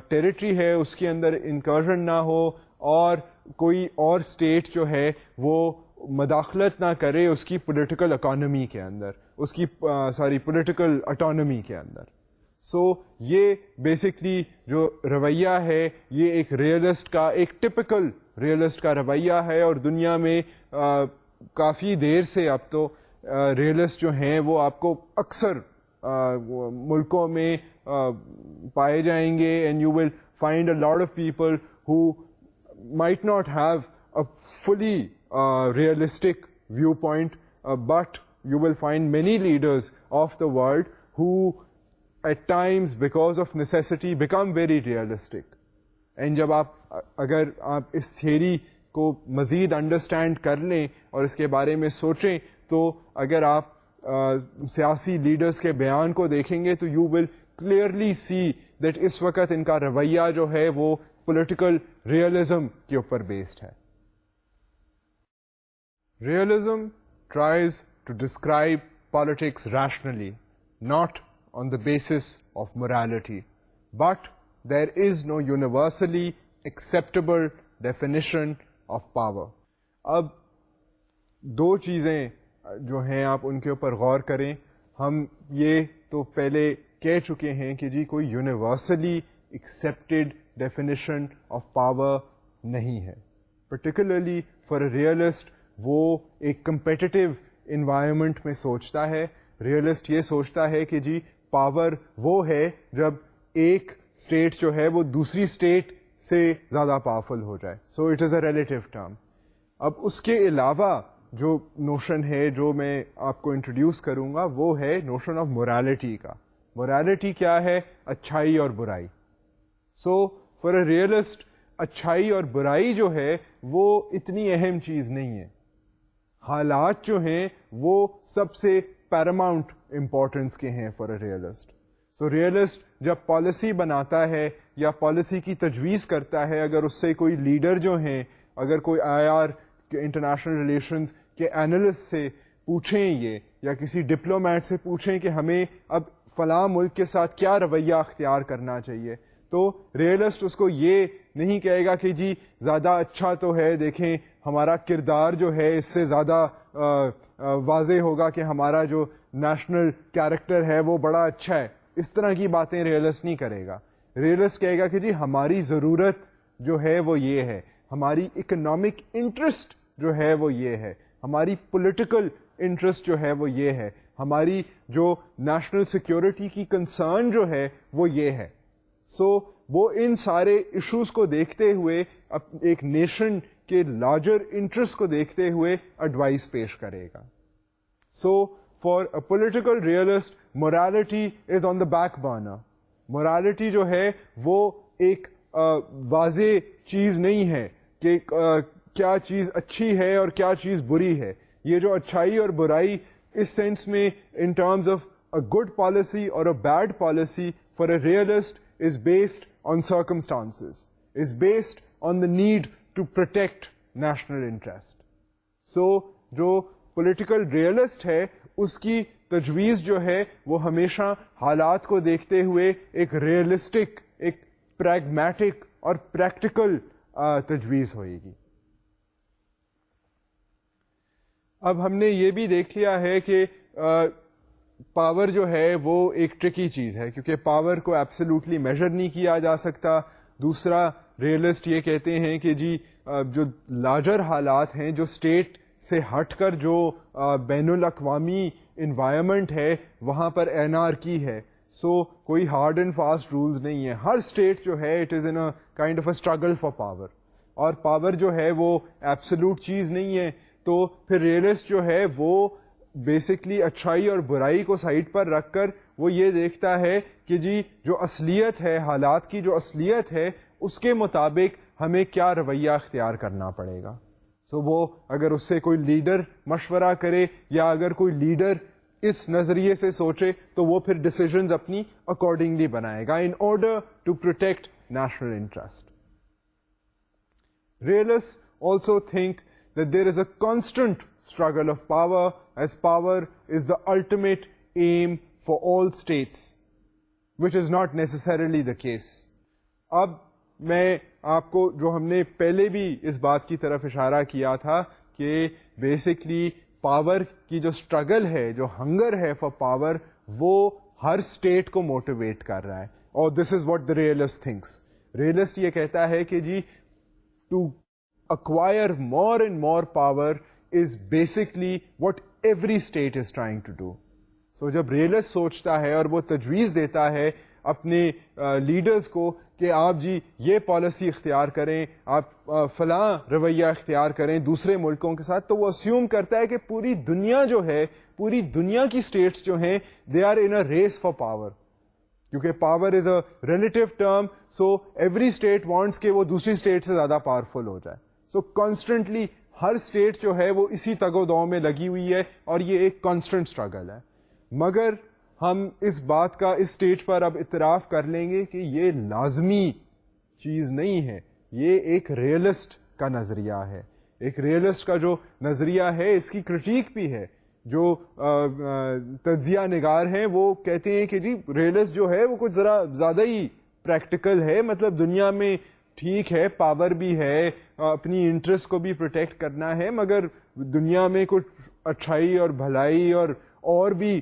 A: ٹیریٹری ہے اس کے اندر انکرجن نہ ہو اور کوئی اور اسٹیٹ جو ہے وہ مداخلت نہ کرے اس کی پولیٹیکل اکانومی کے اندر, اس کی پولیٹیکل اٹانومی کے اندر. سو یہ بیسکلی جو رویہ ہے یہ ایک ریئلسٹ کا, ایک ٹپیکل ریئلسٹ کا رویہ ہے, اور دنیا میں کافی دیر سے اب تو ریئلسٹ جو ہیں وہ آپ کو اکثر ملکوں میں پائے جائیں گے, and you will find a lot of people who might not have a fully realistic view point, but you will find many leaders of the world who at times because of necessity become very realistic. And جب اگر آپ اس theory کو مزید understand کر لیں اور اس کے بارے میں سوچیں تو اگر آپ سیاسی لیڈرز کے بیان کو دیکھیں گے تو you will clearly see that اس وقت ان کا رویہ جو ہے وہ پولیٹیکل ریئلزم کے اوپر بیسڈ ہے. Realism tries to describe politics rationally, not on the basis of morality, but there is no universally acceptable definition of power. اب دو چیزیں جو ہیں آپ ان کے اوپر غور کریں. ہم یہ تو پہلے کہہ چکے ہیں کہ جی کوئی universally accepted definition of power نہیں ہے. پرٹیکولرلی فار اے ریئلسٹ وہ ایک کمپیٹیٹیو انوائرمنٹ میں سوچتا ہے. ریئلسٹ یہ سوچتا ہے کہ جی پاور وہ ہے جب ایک اسٹیٹ جو ہے وہ دوسری اسٹیٹ سے زیادہ پاورفل ہو جائے. So it is a relative term. اب اس کے علاوہ جو نوشن ہے جو میں آپ کو انٹروڈیوس کروں گا وہ ہے نوشن آف مورالٹی کا. مورالٹی کیا ہے؟ اچھائی اور برائی. سو فار اے ریئلسٹ اچھائی اور برائی جو ہے وہ اتنی اہم چیز نہیں ہے. حالات جو ہیں وہ سب سے پیراماؤنٹ امپورٹنس کے ہیں for a realist. So realist جب پالیسی بناتا ہے یا پالیسی کی تجویز کرتا ہے, اگر اس سے کوئی لیڈر جو ہیں, اگر کوئی IR انٹرنیشنل ریلیشنز کے اینالسٹ سے پوچھیں یہ, یا کسی ڈپلومیٹ سے پوچھیں کہ ہمیں اب فلاں ملک کے ساتھ کیا رویہ اختیار کرنا چاہیے, تو ریئلسٹ اس کو یہ نہیں کہے گا کہ جی زیادہ اچھا تو ہے, دیکھیں ہمارا کردار جو ہے اس سے زیادہ واضح ہوگا کہ ہمارا جو نیشنل کیریکٹر ہے وہ بڑا اچھا ہے. اس طرح کی باتیں ریئلسٹ نہیں کرے گا. ریئلسٹ کہے گا کہ جی ہماری ضرورت جو ہے وہ یہ ہے, ہماری اکنامک انٹرسٹ جو ہے وہ یہ ہے, ہماری پولیٹیکل انٹرسٹ جو ہے وہ یہ ہے, ہماری جو نیشنل سیکیورٹی کی کنسرن جو ہے وہ یہ ہے. سو وہ ان سارے ایشوز کو دیکھتے ہوئے ایک نیشن کے لارجر انٹرسٹ کو دیکھتے ہوئے ایڈوائس پیش کرے گا. So for a political realist morality is on the back burner. morality جو ہے وہ ایک واضح چیز نہیں ہے کہ کیا چیز اچھی ہے اور کیا چیز بری ہے. یہ جو اچھائی اور برائی اس سینس میں in terms of a good policy اور a bad policy for a realist is based on circumstances, is based on the need to protect national interest. So, جو political realist ہے اس کی تجویز جو ہے وہ ہمیشہ حالات کو دیکھتے ہوئے ایک ریئلسٹک, ایک پریگمیٹک اور پریکٹیکل تجویز ہوئے گی. اب ہم نے یہ بھی دیکھ لیا ہے کہ پاور جو ہے وہ ایک ٹرکی چیز ہے کیونکہ پاور کو ایبسلیوٹلی میجر نہیں کیا جا سکتا. دوسرا, ریئلسٹ یہ کہتے ہیں کہ جی جو لارجر حالات ہیں, جو اسٹیٹ سے ہٹ کر جو بین الاقوامی انوائرمنٹ ہے وہاں پر انارکی ہے. سو کوئی ہارڈ اینڈ فاسٹ رولز نہیں ہے. ہر اسٹیٹ جو ہے it is in a kind of a struggle for power, اور پاور جو ہے وہ ایبسلیوٹ چیز نہیں ہے. تو پھر ریئلسٹ جو ہے وہ بیسکلی اچھائی اور برائی کو سائڈ پر رکھ کر وہ یہ دیکھتا ہے کہ جی جو اصلیت ہے, حالات کی جو اصلیت ہے اس کے مطابق ہمیں کیا رویہ اختیار کرنا پڑے گا. سو وہ اگر اس سے کوئی لیڈر مشورہ کرے یا اگر کوئی لیڈر اس نظریے سے سوچے تو وہ پھر ڈیسیژنز اپنی اکارڈنگلی بنائے گا in order to protect national interest. Realist also think that there is a constant struggle of power, as power is the ultimate aim for all states, which is not necessarily the case. اب میں آپ کو جو ہم نے پہلے بھی اس بات کی طرف اشارہ کیا تھا کہ بیسکلی پاور کی جو اسٹرگل ہے, جو ہنگر ہے فار پاور, وہ ہر اسٹیٹ کو موٹیویٹ کر رہا ہے. اور this is what the realist thinks. Realist یہ کہتا ہے کہ جی to acquire more and more power is basically what every state is trying to do. So جب ریئلسٹ سوچتا ہے اور وہ تجویز دیتا ہے اپنے لیڈرز کو کہ آپ جی یہ پالیسی اختیار کریں, آپ فلاں رویہ اختیار کریں دوسرے ملکوں کے ساتھ, تو وہ اسیوم کرتا ہے کہ پوری دنیا جو ہے, پوری دنیا کی اسٹیٹس جو ہیں they are in a race for power. کیونکہ power is a relative term, so every state wants کہ وہ دوسری اسٹیٹ سے زیادہ پاورفل ہو جائے. سو کانسٹنٹلی ہر اسٹیٹ جو ہے وہ اسی تگ و دو میں لگی ہوئی ہے اور یہ ایک کانسٹنٹ اسٹرگل ہے. مگر ہم اس بات کا اس اسٹیج پر اب اعتراف کر لیں گے کہ یہ لازمی چیز نہیں ہے, یہ ایک ریئلسٹ کا نظریہ ہے. ایک ریئلسٹ کا جو نظریہ ہے اس کی کرٹیک بھی ہے. جو تجزیہ نگار ہیں وہ کہتے ہیں کہ جی ریئلسٹ جو ہے وہ کچھ ذرا زیادہ ہی پریکٹیکل ہے, مطلب دنیا میں ٹھیک ہے پاور بھی ہے, اپنی انٹرسٹ کو بھی پروٹیکٹ کرنا ہے, مگر دنیا میں کچھ اچھائی اور بھلائی اور بھی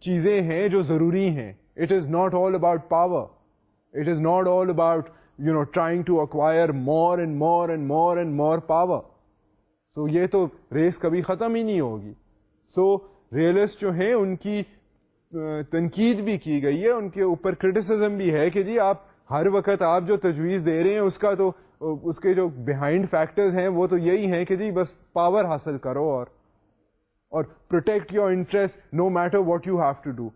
A: چیزیں ہیں جو ضروری ہیں. It is not all about power, it is not all about trying to acquire more and more and more and more power. So یہ تو ریس کبھی ختم ہی نہیں ہوگی. سو ریئلسٹ جو ہیں ان کی تنقید بھی کی گئی ہے, ان کے اوپر کرٹیسزم بھی ہے کہ جی آپ ہر وقت آپ جو تجویز دے رہے ہیں اس کا تو اس کے جو بیہائنڈ فیکٹرز ہیں وہ تو یہی ہیں کہ جی بس پاور حاصل کرو اور protect your interest no matter what you have to do.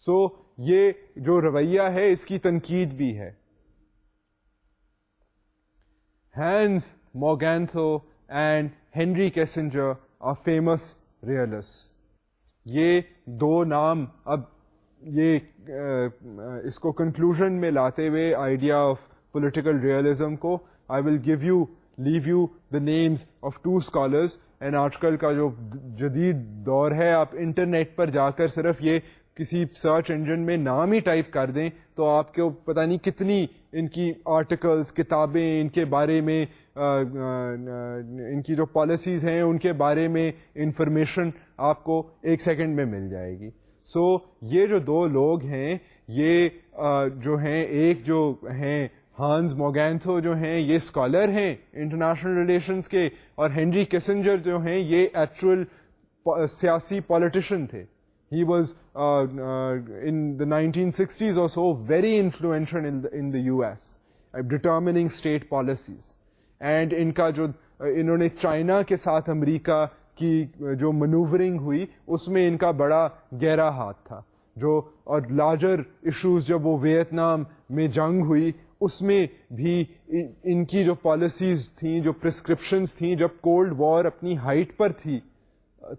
A: So یہ جو رویہ ہے اس کی تنقید بھی ہے. Hans Morgenthau and Henry Kissinger are famous realist. یہ دو نام اب یہ اس کو کنکلوژن میں لاتے ہوئے آئیڈیا آف پولیٹیکل ریئلزم کو, I will leave you the names of two scholars. And آج کل کا جو جدید دور ہے, آپ انٹرنیٹ پر جا کر صرف یہ کسی سرچ انجن میں نام ہی ٹائپ کر دیں تو آپ کو پتہ نہیں کتنی ان کی آرٹیکلز, کتابیں, ان کے بارے میں ان کی جو پالیسیز ہیں ان کے بارے میں انفارمیشن آپ کو ایک سیکنڈ میں مل جائے گی. سو یہ جو دو لوگ ہیں یہ جو ہیں ایک جو ہیں ہانس موگینتھو جو ہیں یہ اسکالر ہیں انٹرنیشنل ریلیشنز کے, اور ہینری کسنجر جو ہیں یہ ایکچوئل سیاسی پولیٹیشین تھے. He was in the 1960s or so very influential in the US, determining state policies. And ان کا جو انہوں نے چائنا کے ساتھ امریکہ کی جو منوورنگ ہوئی اس میں ان کا بڑا گہرا ہاتھ تھا. جو اور لارجر ایشوز جب وہ ویتنام میں جنگ ہوئی اس میں بھی ان کی جو پالیسیز تھیں, جو پرسکرپشنز تھیں, جب کولڈ وار اپنی ہائٹ پر تھی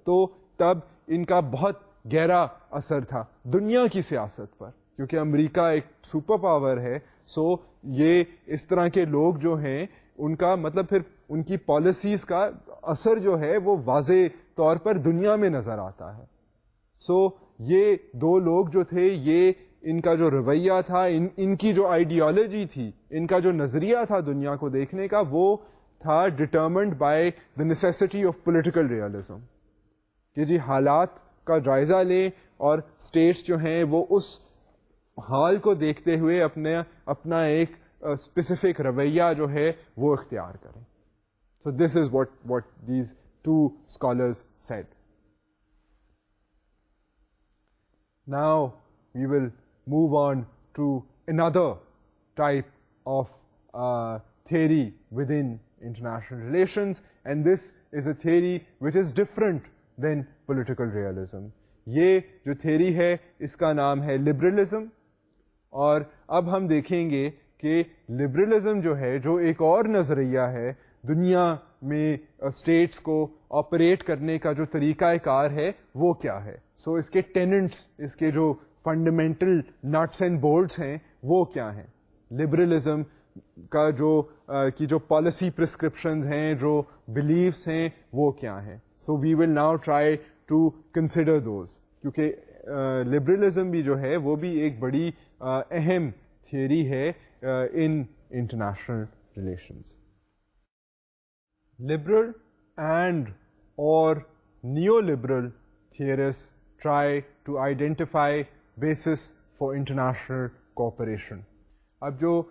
A: تو تب ان کا بہت گہرا اثر تھا دنیا کی سیاست پر, کیونکہ امریکہ ایک سپر پاور ہے. سو یہ اس طرح کے لوگ جو ہیں ان کا مطلب پھر ان کی پالیسیز کا اثر جو ہے وہ واضح طور پر دنیا میں نظر آتا ہے. سو یہ دو لوگ جو تھے یہ ان کا جو رویہ تھا, ان کی جو آئیڈیالوجی تھی, ان کا جو نظریہ تھا دنیا کو دیکھنے کا, وہ تھا determined by the necessity of political realism, کہ جی حالات کا جائزہ لیں اور اسٹیٹس جو ہیں وہ اس حال کو دیکھتے ہوئے اپنا ایک اسپیسیفک رویہ جو ہے وہ اختیار کریں. سو this is what these two scholars said. Now we will move on to another type of theory within international relations, and this is a theory which is different than political realism. یہ جو theory ہے اس کا نام ہے liberalism, اور اب ہم دیکھیں گے کہ لبرلزم جو ہے جو ایک اور نظریہ ہے دنیا میں اسٹیٹس کو آپریٹ کرنے کا جو طریقہ کار ہے وہ کیا ہے. سو اس کے ٹیننٹس, اس کے جو فنڈامنٹل نٹس اینڈ بولٹس ہیں وہ کیا ہیں. لبرلزم کا جو پالیسی پرسکرپشنز ہیں, جو بلیفس ہیں وہ کیا ہیں. So we will now try to consider those, کیونکہ لبرلزم بھی جو ہے وہ بھی ایک بڑی اہم تھیوری ہے in international relations. Liberal and اور neo liberal theorist try to identify basis for international cooperation. اب جو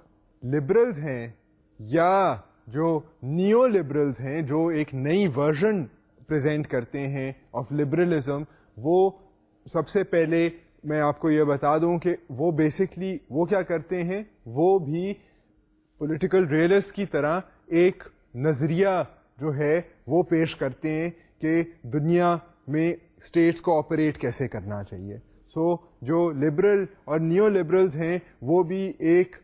A: لبرلز ہیں یا جو نیو لبرلز ہیں جو ایک نئی ورژن پریزنٹ کرتے ہیں آف لبرلزم, وہ سب سے پہلے میں آپ کو یہ بتا دوں کہ وہ بیسکلی وہ کیا کرتے ہیں, وہ بھی پولیٹیکل ریئلسٹ کی طرح ایک نظریہ جو ہے وہ پیش کرتے ہیں کہ دنیا میں اسٹیٹس کو آپریٹ کیسے کرنا چاہیے. سو جو لبرل اور نیو لبرلز ہیں وہ بھی ایک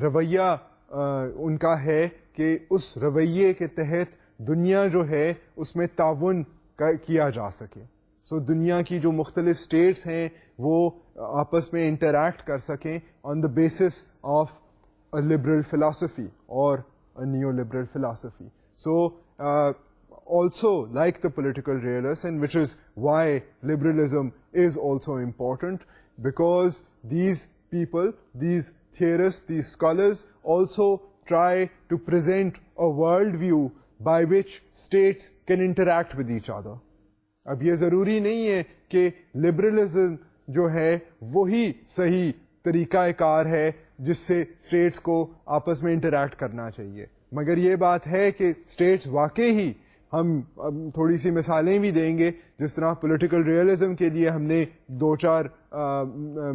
A: رویہ ان کا ہے کہ اس رویے کے تحت دنیا جو ہے اس میں تعاون کیا جا سکے. سو دنیا کی جو مختلف اسٹیٹس ہیں وہ آپس میں انٹریکٹ کر سکیں on the basis of a liberal philosophy اور a neo liberal philosophy. So also like the political realists, and which is why liberalism is also important, because these people, these theorists, these scholars also try to present a world view by which states can interact with each other. اب یہ ضروری نہیں ہے کہ liberalism جو ہے وہی صحیح طریقہ کار ہے جس سے اسٹیٹس کو آپس میں انٹریکٹ کرنا چاہیے, مگر یہ بات ہے کہ اسٹیٹس واقعی ہی, ہم تھوڑی سی مثالیں بھی دیں گے, جس طرح پولیٹیکل ریئلزم کے لیے ہم نے 2-4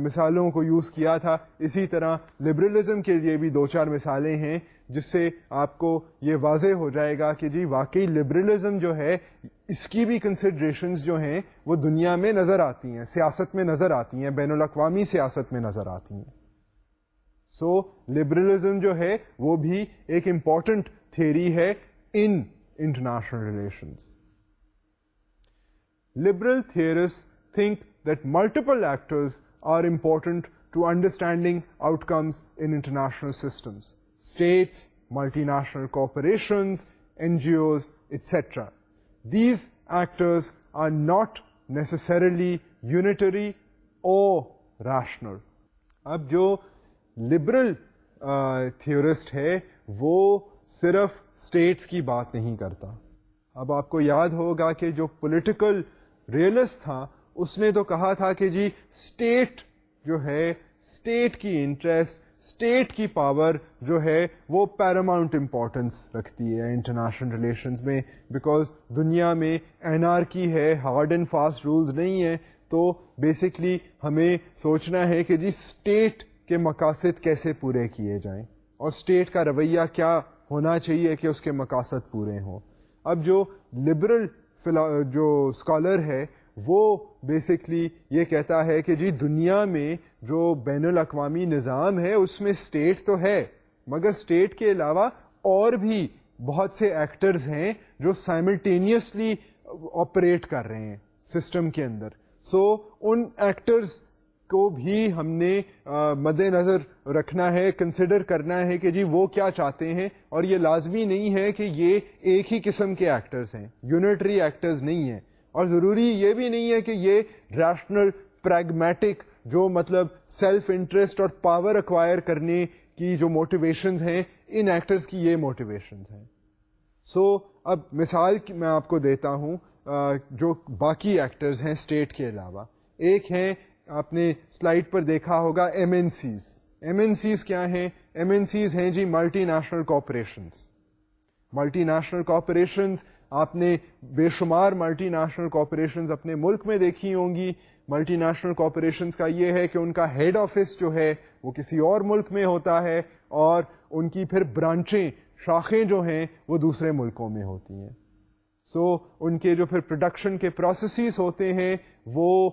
A: مثالوں کو یوز کیا تھا, اسی طرح لبرلزم کے لیے بھی 2-4 مثالیں ہیں جس سے آپ کو یہ واضح ہو جائے گا کہ جی واقعی لبرلزم جو ہے اس کی بھی کنسیڈریشنز جو ہیں وہ دنیا میں نظر آتی ہیں, سیاست میں نظر آتی ہیں, بین الاقوامی سیاست میں نظر آتی ہیں. سو لبرلزم جو ہے وہ بھی ایک امپورٹنٹ تھیوری ہے ان international relations. Liberal theorists think that multiple actors are important to understanding outcomes in international systems: states, multinational corporations, NGOs, etc. These actors are not necessarily unitary or rational. اب جو liberal theorist ہے وہ صرف status کی بات نہیں کرتا. اب آپ کو یاد ہوگا کہ جو پولیٹیکل ریئلسٹ تھا اس نے تو کہا تھا کہ جی اسٹیٹ جو ہے، اسٹیٹ کی انٹرسٹ، اسٹیٹ کی پاور جو ہے وہ پیراماؤنٹ امپورٹنس رکھتی ہے انٹرنیشنل ریلیشنز میں، بیکاز دنیا میں انارکی ہے، ہارڈ اینڈ فاسٹ رولز نہیں ہیں. تو بیسکلی ہمیں سوچنا ہے کہ جی اسٹیٹ کے مقاصد کیسے پورے کیے جائیں اور اسٹیٹ کا رویہ کیا ہونا چاہیے کہ اس کے مقاصد پورے ہوں. اب جو لبرل جو اسکالر ہے وہ بیسکلی یہ کہتا ہے کہ جی دنیا میں جو بین الاقوامی نظام ہے اس میں اسٹیٹ تو ہے، مگر اسٹیٹ کے علاوہ اور بھی بہت سے ایکٹرز ہیں جو سائملٹینیسلی آپریٹ کر رہے ہیں سسٹم کے اندر. سو ان ایکٹرز کو بھی ہم نے مد نظر رکھنا ہے، کنسیڈر کرنا ہے کہ جی وہ کیا چاہتے ہیں. اور یہ لازمی نہیں ہے کہ یہ ایک ہی قسم کے ایکٹرز ہیں، یونٹری ایکٹرز نہیں ہیں. اور ضروری یہ بھی نہیں ہے کہ یہ ریشنل پریگمیٹک جو مطلب سیلف انٹرسٹ اور پاور ایکوائر کرنے کی جو موٹیویشنز ہیں، ان ایکٹرز کی یہ موٹیویشنز ہیں. سو اب مثال میں آپ کو دیتا ہوں جو باقی ایکٹرز ہیں اسٹیٹ کے علاوہ. ایک ہیں، آپ نے سلائڈ پر دیکھا ہوگا، M N Cs. M N Cs کیا ہیں؟ ایم این سیز ہیں جی multinational corporations. Multinational corporations, آپ نے بے شمار ملٹی نیشنل کارپوریشنز اپنے ملک میں دیکھی ہوں گی. ملٹی نیشنل کارپوریشنز کا یہ ہے کہ ان کا ہیڈ آفس جو ہے وہ کسی اور ملک میں ہوتا ہے اور ان کی پھر برانچیں، شاخیں جو ہیں وہ دوسرے ملکوں میں ہوتی ہیں. سو ان کے جو پھر پروڈکشن کے پروسیسز ہوتے ہیں وہ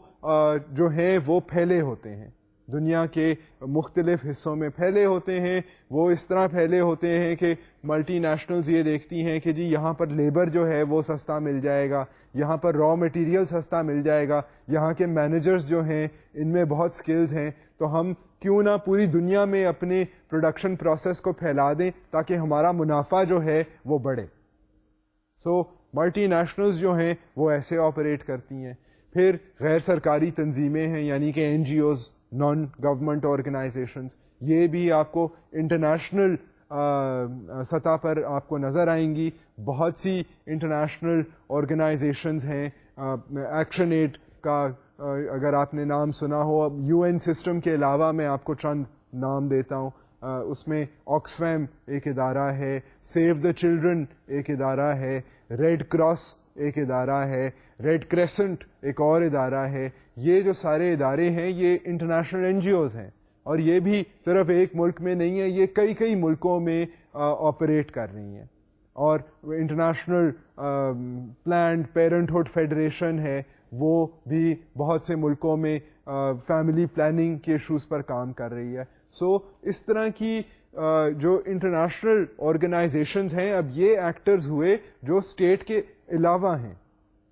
A: جو ہیں وہ پھیلے ہوتے ہیں، دنیا کے مختلف حصوں میں پھیلے ہوتے ہیں. وہ اس طرح پھیلے ہوتے ہیں کہ ملٹی نیشنلز یہ دیکھتی ہیں کہ جی یہاں پر لیبر جو ہے وہ سستا مل جائے گا، یہاں پر را مٹیریل سستا مل جائے گا، یہاں کے مینیجرز جو ہیں ان میں بہت سکلز ہیں، تو ہم کیوں نہ پوری دنیا میں اپنے پروڈکشن پروسیس کو پھیلا دیں تاکہ ہمارا منافع جو ہے وہ بڑھے. سو ملٹی نیشنلز جو ہیں وہ ایسے آپریٹ کرتی ہیں. پھر غیر سرکاری تنظیمیں ہیں، یعنی کہ N G Os, non government organizations, یہ بھی آپ کو انٹرنیشنل سطح پر آپ کو نظر آئیں گی. بہت سی انٹرنیشنل آرگنائزیشنز ہیں. ایکشن ایڈ کا اگر آپ نے نام سنا ہو، یو این سسٹم کے علاوہ میں آپ کو چند نام دیتا ہوں. اس میں آکسفیم ایک ادارہ ہے، سیو دا چلڈرن ایک ادارہ ہے، ریڈ کراس ایک ادارہ ہے، ریڈ کریسنٹ ایک اور ادارہ ہے. یہ جو سارے ادارے ہیں یہ انٹرنیشنل این جی اوز ہیں، اور یہ بھی صرف ایک ملک میں نہیں ہے، یہ کئی ملکوں میں آپریٹ کر رہی ہیں. اور انٹرنیشنل پلانڈ پیرنٹہڈ فیڈریشن ہے، وہ بھی بہت سے ملکوں میں فیملی پلاننگ کے ایشوز پر کام کر رہی ہے. سو اس طرح کی جو انٹرنیشنل آرگنائزیشنز ہیں، اب یہ ایکٹرز ہوئے جو اسٹیٹ کے علاوہ ہیں.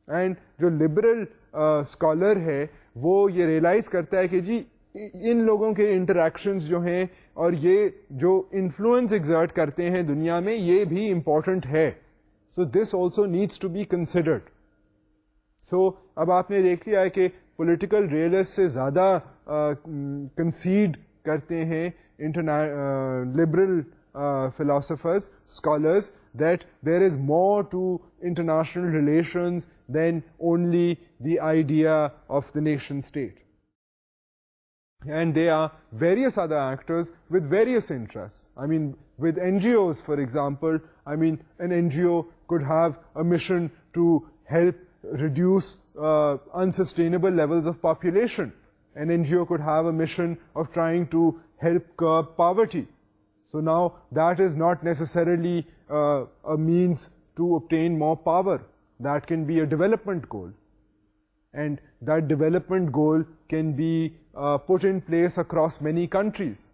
A: اینڈ جو لبرل اسکالر ہے وہ یہ ریئلائز کرتا ہے کہ جی ان لوگوں کے انٹریکشنز جو ہیں اور یہ جو انفلوئنس ایگزرٹ کرتے ہیں دنیا میں، یہ بھی امپورٹنٹ ہے. So this also needs to be considered. So اب آپ نے دیکھ لیا ہے کہ پولیٹیکل ریئلسٹ سے زیادہ کنسیڈ کرتے ہیں liberal philosophers, scholars, that there is more to international relations than only the idea of the nation state. And there are various other actors with various interests. I mean, with NGOs, for example, I mean, an NGO could have a mission to help reduce unsustainable levels of population. An NGO could have a mission of trying to help curb poverty. So now that is not necessarily a means to obtain more power. That can be a development goal. And that development goal can be put in place across many countries.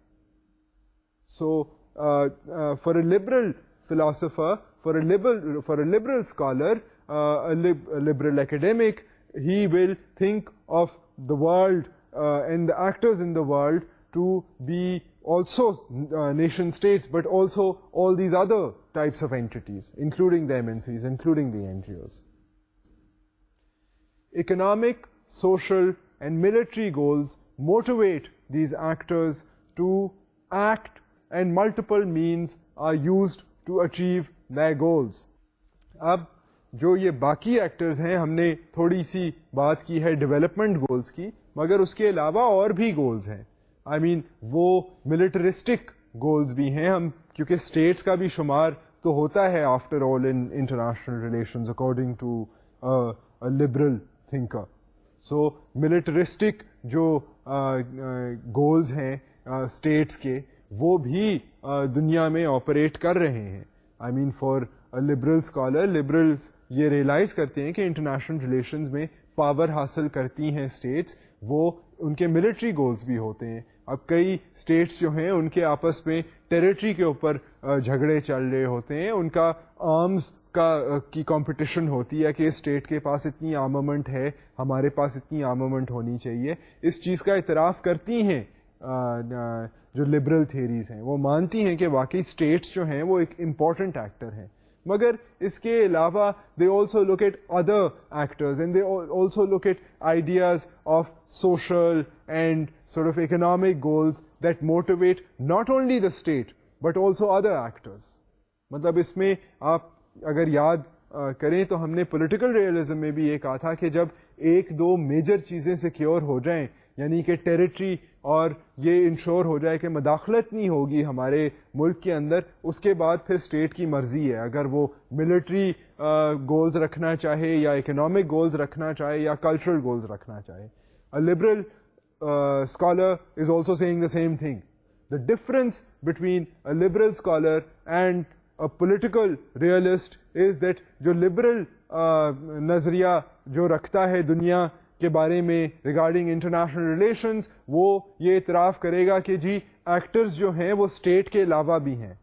A: So for a liberal philosopher, for a liberal scholar, a liberal academic, he will think of the world and the actors in the world to be also nation states, but also all these other types of entities, including the MNCs, including the NGOs. Economic, social, and military goals motivate these actors to act, and multiple means are used to achieve their goals. اب جو یہ باقی actors ہیں, ہم نے تھوڑی سی بات کی ہے ڈیولپمنٹ گولز کی, مگر اس کے علاوہ اور بھی گولز ہیں. آئی مین وہ ملٹرسٹک گولز بھی ہیں, ہم کیونکہ اسٹیٹس کا بھی شمار تو ہوتا ہے after all in international relations according to liberal thinker. So militaristic جو گولز ہیں اسٹیٹس کے, وہ بھی دنیا میں آپریٹ کر رہے ہیں. آئی مین فار لبرل اسکالر, لبرلس یہ ریئلائز کرتے ہیں کہ انٹرنیشنل ریلیشنز میں پاور حاصل کرتی ہیں اسٹیٹس, وہ ان کے ملٹری گولز بھی ہوتے ہیں. اب کئی اسٹیٹس جو ہیں ان کے آپس میں ٹیریٹری کے اوپر جھگڑے چل رہے ہوتے ہیں, ان کا آرمز کی کمپٹیشن ہوتی ہے کہ اسٹیٹ کے پاس اتنی آرمامنٹ ہے, ہمارے پاس اتنی آرمامنٹ ہونی چاہیے. اس چیز کا اعتراف کرتی ہیں جو لبرل تھیریز ہیں, وہ مانتی ہیں کہ واقعی اسٹیٹس جو ہیں وہ ایک امپورٹنٹ ایکٹر ہیں. مگر اس کے علاوہ they also look at other actors and they also look at ideas of social and sort of economic goals that motivate not only the state but also other actors. مطلب اس میں آپ اگر یاد کریں تو ہم نے پولیٹیکل ریئلزم میں بھی یہ کہا تھا کہ جب ایک دو میجر چیزیں سیکیور ہو جائیں, یعنی کہ ٹیریٹری اور یہ انشور ہو جائے کہ مداخلت نہیں ہوگی ہمارے ملک کے اندر, اس کے بعد پھر اسٹیٹ کی مرضی ہے اگر وہ ملٹری گولز رکھنا چاہے یا اکنامک گولز رکھنا چاہے یا کلچرل گولز رکھنا چاہے. A liberal scholar is also saying the same thing. The difference between a liberal scholar and a political realist is that جو liberal نظریہ جو رکھتا ہے دنیا کے بارے میں ریگارڈنگ انٹرنیشنل ریلیشنز, وہ یہ اعتراف کرے گا کہ جی ایکٹرز جو ہیں وہ اسٹیٹ کے علاوہ بھی ہیں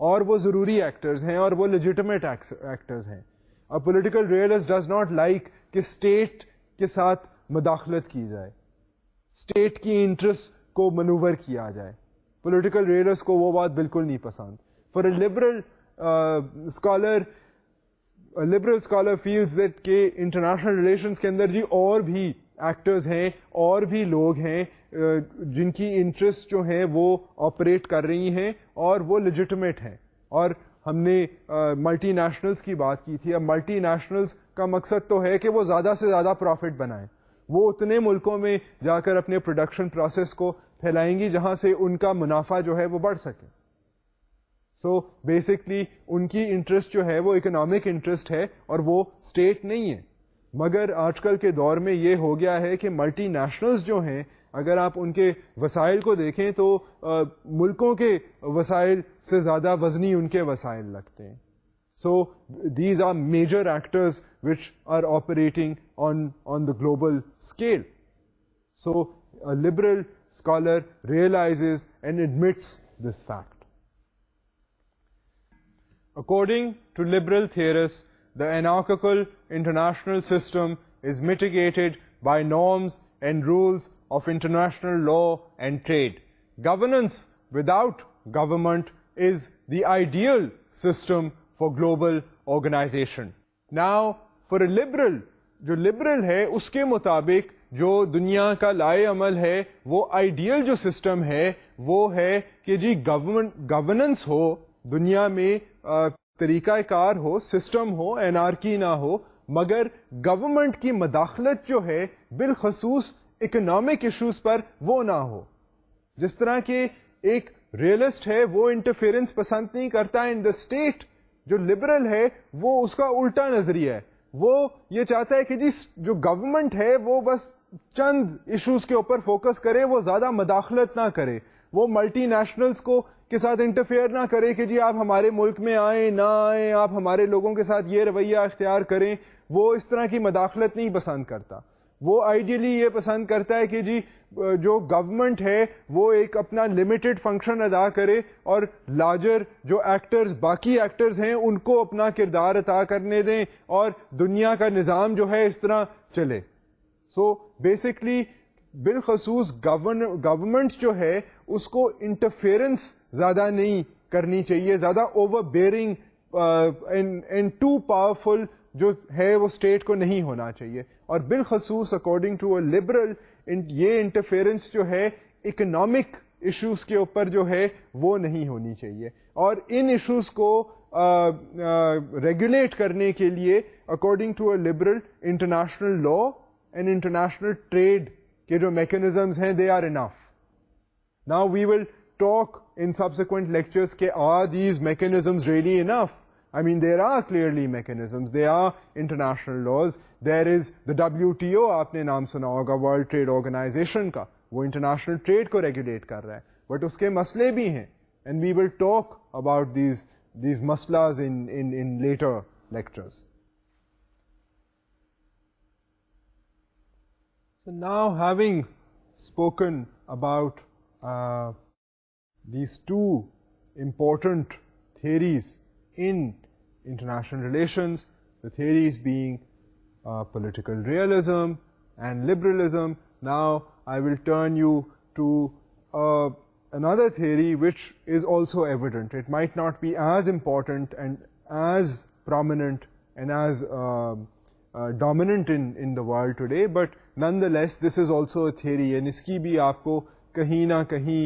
A: اور وہ ضروری ایکٹرز ہیں اور وہ لیجیٹمیٹ ایکٹرز ہیں. A political realist does not like کہ اسٹیٹ کے ساتھ مداخلت کی جائے, اسٹیٹ کی انٹرسٹ کو منور کیا جائے. پولیٹیکل ریئلسٹ کو وہ بات بالکل نہیں پسند. For a liberal scholar feels that کہ انٹرنیشنل ریلیشنز کے اندر جی اور بھی ایکٹرز ہیں, اور بھی لوگ ہیں جن کی انٹرسٹ جو ہیں وہ آپریٹ کر رہی ہیں اور وہ لیجیٹمیٹ ہیں. اور ہم نے ملٹی نیشنلز کی بات کی تھی. اب ملٹی نیشنلز کا مقصد تو ہے کہ وہ زیادہ سے زیادہ پروفٹ بنائیں, وہ اتنے ملکوں میں جا کر اپنے پروڈکشن پروسیس کو پھیلائیں گی جہاں سے ان کا منافع جو ہے وہ بڑھ سکے. سو بیسکلی ان کی انٹرسٹ جو ہے وہ اکنامک انٹرسٹ ہے اور وہ اسٹیٹ نہیں ہے. مگر آج کل کے دور میں یہ ہو گیا ہے کہ ملٹی نیشنلز جو ہیں, اگر آپ ان کے وسائل کو دیکھیں تو ملکوں کے وسائل سے زیادہ وزنی ان کے وسائل لگتے ہیں. So these are major actors which are operating on the global scale. So a liberal scholar realizes and admits this fact. According to liberal theorists, the anarchical international system is mitigated by norms and rules of international law and trade. Governance without government is the ideal system for global organization. Now, for a liberal, جو liberal ہے اس کے مطابق جو دنیا کا لائے عمل ہے وہ آئیڈیل جو سسٹم ہے وہ ہے کہ جی گورننس ہو دنیا میں, طریقہ کار ہو, سسٹم ہو, انارکی نہ ہو, مگر گورنمنٹ کی مداخلت جو ہے بالخصوص اکنامک ایشوز پر وہ نہ ہو. جس طرح کہ ایک ریئلسٹ ہے وہ انٹرفیئرنس پسند نہیں کرتا ان دا اسٹیٹ, جو لبرل ہے وہ اس کا الٹا نظریہ ہے, وہ یہ چاہتا ہے کہ جی جو گورنمنٹ ہے وہ بس چند ایشوز کے اوپر فوکس کرے, وہ زیادہ مداخلت نہ کرے, وہ ملٹی نیشنلز کو کے ساتھ انٹرفیئر نہ کرے کہ جی آپ ہمارے ملک میں آئیں نہ آئیں, آپ ہمارے لوگوں کے ساتھ یہ رویہ اختیار کریں. وہ اس طرح کی مداخلت نہیں پسند کرتا. وہ آئیڈیلی یہ پسند کرتا ہے کہ جی جو گورنمنٹ ہے وہ ایک اپنا لمیٹڈ فنکشن ادا کرے اور لارجر جو ایکٹرز باقی ایکٹرز ہیں ان کو اپنا کردار عطا کرنے دیں اور دنیا کا نظام جو ہے اس طرح چلے. سو بیسکلی بالخصوص گورنمنٹ جو ہے اس کو انٹرفیئرنس زیادہ نہیں کرنی چاہیے, زیادہ overbearing and too powerful جو ہے وہ اسٹیٹ کو نہیں ہونا چاہیے. اور بالخصوص اکارڈنگ ٹو اے لبرل یہ انٹرفیئرنس جو ہے اکنامک ایشوز کے اوپر جو ہے وہ نہیں ہونی چاہیے, اور ان ایشوز کو ریگولیٹ کرنے کے لیے according to a liberal international law and international trade کے جو میکنزمز ہیں they are enough. Now we will talk in subsequent lectures کہ are these mechanisms really enough? I mean, there are clearly mechanisms, there are international laws, there is the WTO, آپ نے نام سنا ہوگا, World Trade Organization کا, وہ international trade کو regulate کر رہا ہے, but اس کے مسئلے بھی ہیں, and we will talk about these مسئلہs in later lectures. So now, having spoken about these two important theories in international relations, the theories being political realism and liberalism, now I will turn you to another theory which is also evident. It might not be as important and as prominent and as dominant in the world today, but nonetheless this is also a theory, and اس کی بھی آپ کو کہیں نہ کہیں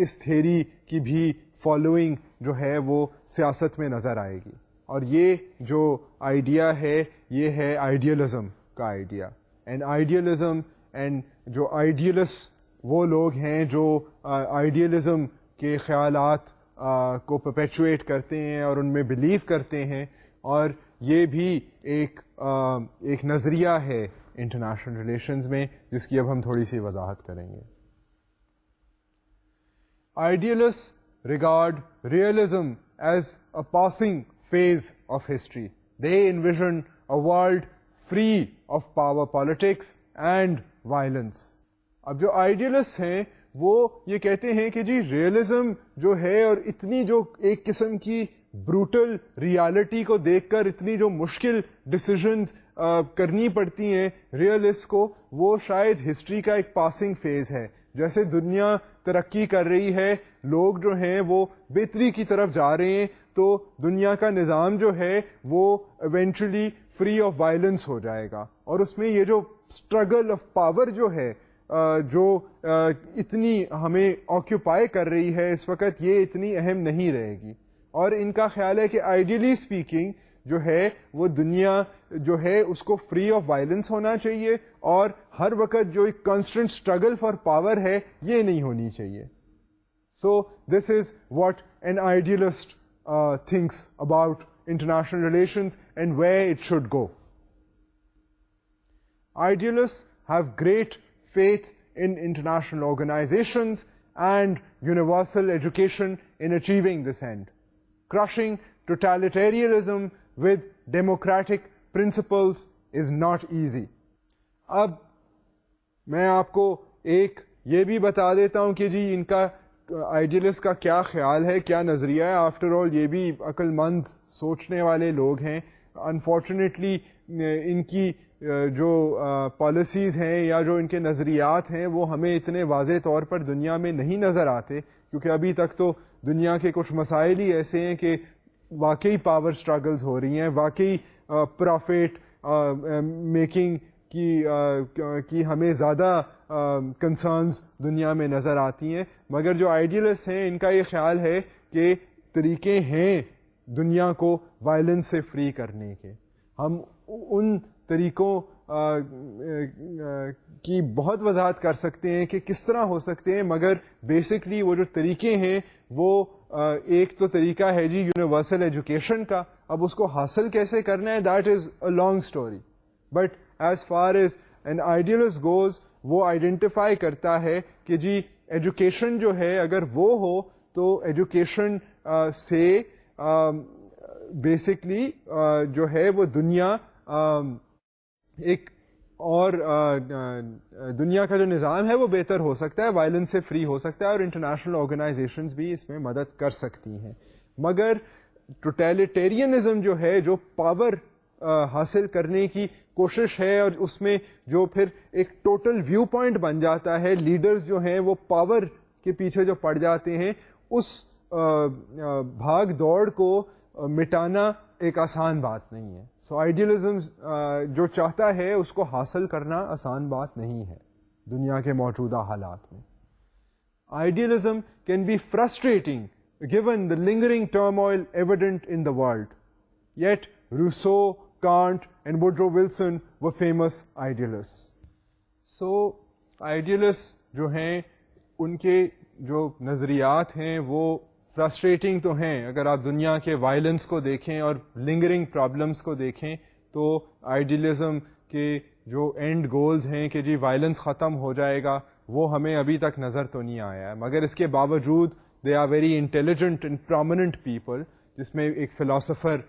A: اس theory کی بھی following جو ہے وہ سیاست میں نظر آئے گی. اور یہ جو آئیڈیا ہے یہ ہے آئیڈیلزم کا آئیڈیا. اینڈ آئیڈیلزم اینڈ جو آئیڈیلسٹ وہ لوگ ہیں جو آئیڈیلزم کے خیالات کو پرپیچویٹ کرتے ہیں اور ان میں بلیو کرتے ہیں, اور یہ بھی ایک نظریہ ہے انٹرنیشنل ریلیشنز میں جس کی اب ہم تھوڑی سی وضاحت کریں گے. Idealists regard realism as a passing phase of history. They envision a world free of power politics and violence. اب جو idealists ہیں وہ یہ کہتے ہیں کہ جی ریئلزم جو ہے اور اتنی جو ایک قسم کی بروٹل ریالٹی کو دیکھ کر اتنی جو مشکل ڈیسیژنز کرنی پڑتی ہیں ریئلسٹ کو, وہ شاید ہسٹری کا ایک پاسنگ فیز ہے. جیسے دنیا ترقی کر رہی ہے, لوگ جو ہیں وہ بہتری کی طرف جا رہے ہیں, تو دنیا کا نظام جو ہے وہ ایونچولی فری آف وائلنس ہو جائے گا, اور اس میں یہ جو اسٹرگل آف پاور جو ہے جو اتنی ہمیں آکیوپائی کر رہی ہے اس وقت, یہ اتنی اہم نہیں رہے گی. اور ان کا خیال ہے کہ آئیڈیلی اسپیکنگ جو ہے وہ دنیا جو ہے اس کو فری آف وائلنس ہونا چاہیے, اور ہر وقت جو ایک کانسٹنٹ اسٹرگل فار پاور ہے یہ نہیں ہونی چاہیے. So this is what an idealist thinks about international relations and where it should go. Idealists have great faith in international organizations and universal education in achieving this end. Crushing totalitarianism with democratic principles is not easy. اب میں آپ کو ایک یہ بھی بتا دیتا ہوں کہ جی ان کا آئیڈیلسٹ کا کیا خیال ہے, کیا نظریہ ہے. آفٹر آل یہ بھی عقل مند سوچنے والے لوگ ہیں. انفارچونیٹلی ان کی جو پالیسیز ہیں یا جو ان کے نظریات ہیں وہ ہمیں اتنے واضح طور پر دنیا میں نہیں نظر آتے, کیونکہ ابھی تک تو دنیا کے کچھ مسائل ہی ایسے ہیں کہ واقعی پاور سٹرگلز ہو رہی ہیں, واقعی پروفٹ میکنگ کی ہمیں زیادہ کنسرنز دنیا میں نظر آتی ہیں. مگر جو آئیڈیلسٹ ہیں ان کا یہ خیال ہے کہ طریقے ہیں دنیا کو وائلنس سے فری کرنے کے. ہم ان طریقوں کی بہت وضاحت کر سکتے ہیں کہ کس طرح ہو سکتے ہیں, مگر بیسکلی وہ جو طریقے ہیں وہ ایک تو طریقہ ہے جی یونیورسل ایجوکیشن کا. اب اس کو حاصل کیسے کرنا ہے, that is a long story, but as far as an idealist goes وہ آئیڈینٹیفائی کرتا ہے کہ جی ایجوکیشن جو ہے اگر وہ ہو تو ایجوکیشن سے بیسکلی جو ہے وہ دنیا ایک اور دنیا کا جو نظام ہے وہ بہتر ہو سکتا ہے, وائلنس سے فری ہو سکتا ہے, اور انٹرنیشنل آرگنائزیشنز بھی اس میں مدد کر سکتی ہیں. مگر ٹوٹیلیٹیرینزم جو ہے, جو پاور حاصل کرنے کی کوشش ہے اور اس میں جو پھر ایک ٹوٹل ویو پوائنٹ بن جاتا ہے, لیڈرز جو ہیں وہ پاور کے پیچھے جو پڑ جاتے ہیں, اس بھاگ دوڑ کو مٹانا ایک آسان بات نہیں ہے. سو آئیڈیلزم جو چاہتا ہے اس کو حاصل کرنا آسان بات نہیں ہے دنیا کے موجودہ حالات میں. Idealism can be frustrating given the lingering turmoil evident in the world. Yet Rousseau, Kant and Woodrow Wilson were famous idealists. So idealists جو ہیں ان کے جو نظریات ہیں وہ فرسٹریٹنگ تو ہیں. اگر آپ دنیا کے وائلنس کو دیکھیں اور لنگرنگ پرابلمس کو دیکھیں تو آئیڈیلزم کے جو اینڈ گولز ہیں کہ جی وائلنس ختم ہو جائے گا وہ ہمیں ابھی تک نظر تو نہیں آیا ہے. مگر اس کے باوجود they are very intelligent and prominent people, جس میں ایک فلاسفر,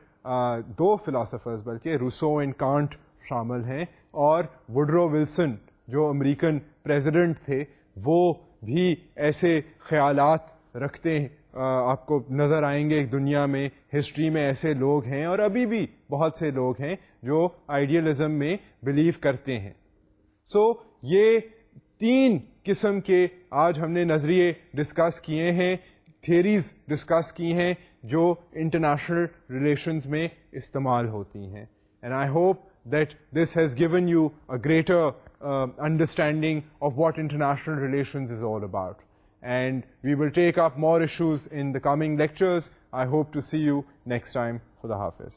A: دو فلاسفرز بلکہ روسو اینڈ کانٹ شامل ہیں, اور وڈرو ولسن جو امریکن پریزیڈنٹ تھے وہ بھی ایسے خیالات رکھتے ہیں. آپ کو نظر آئیں گے دنیا میں ہسٹری میں ایسے لوگ ہیں اور ابھی بھی بہت سے لوگ ہیں جو آئیڈیلزم میں بلیو کرتے ہیں. سو یہ تین قسم کے آج ہم نے نظریے ڈسکس کیے ہیں, تھیریز ڈسکس کی ہیں جو انٹرنیشنل ریلیشنز میں استعمال ہوتی ہیں. And I hope that this has given you a greater understanding of what international relations is all about. And we will take up more issues in the coming lectures. I hope to see you next time. Khuda Hafiz.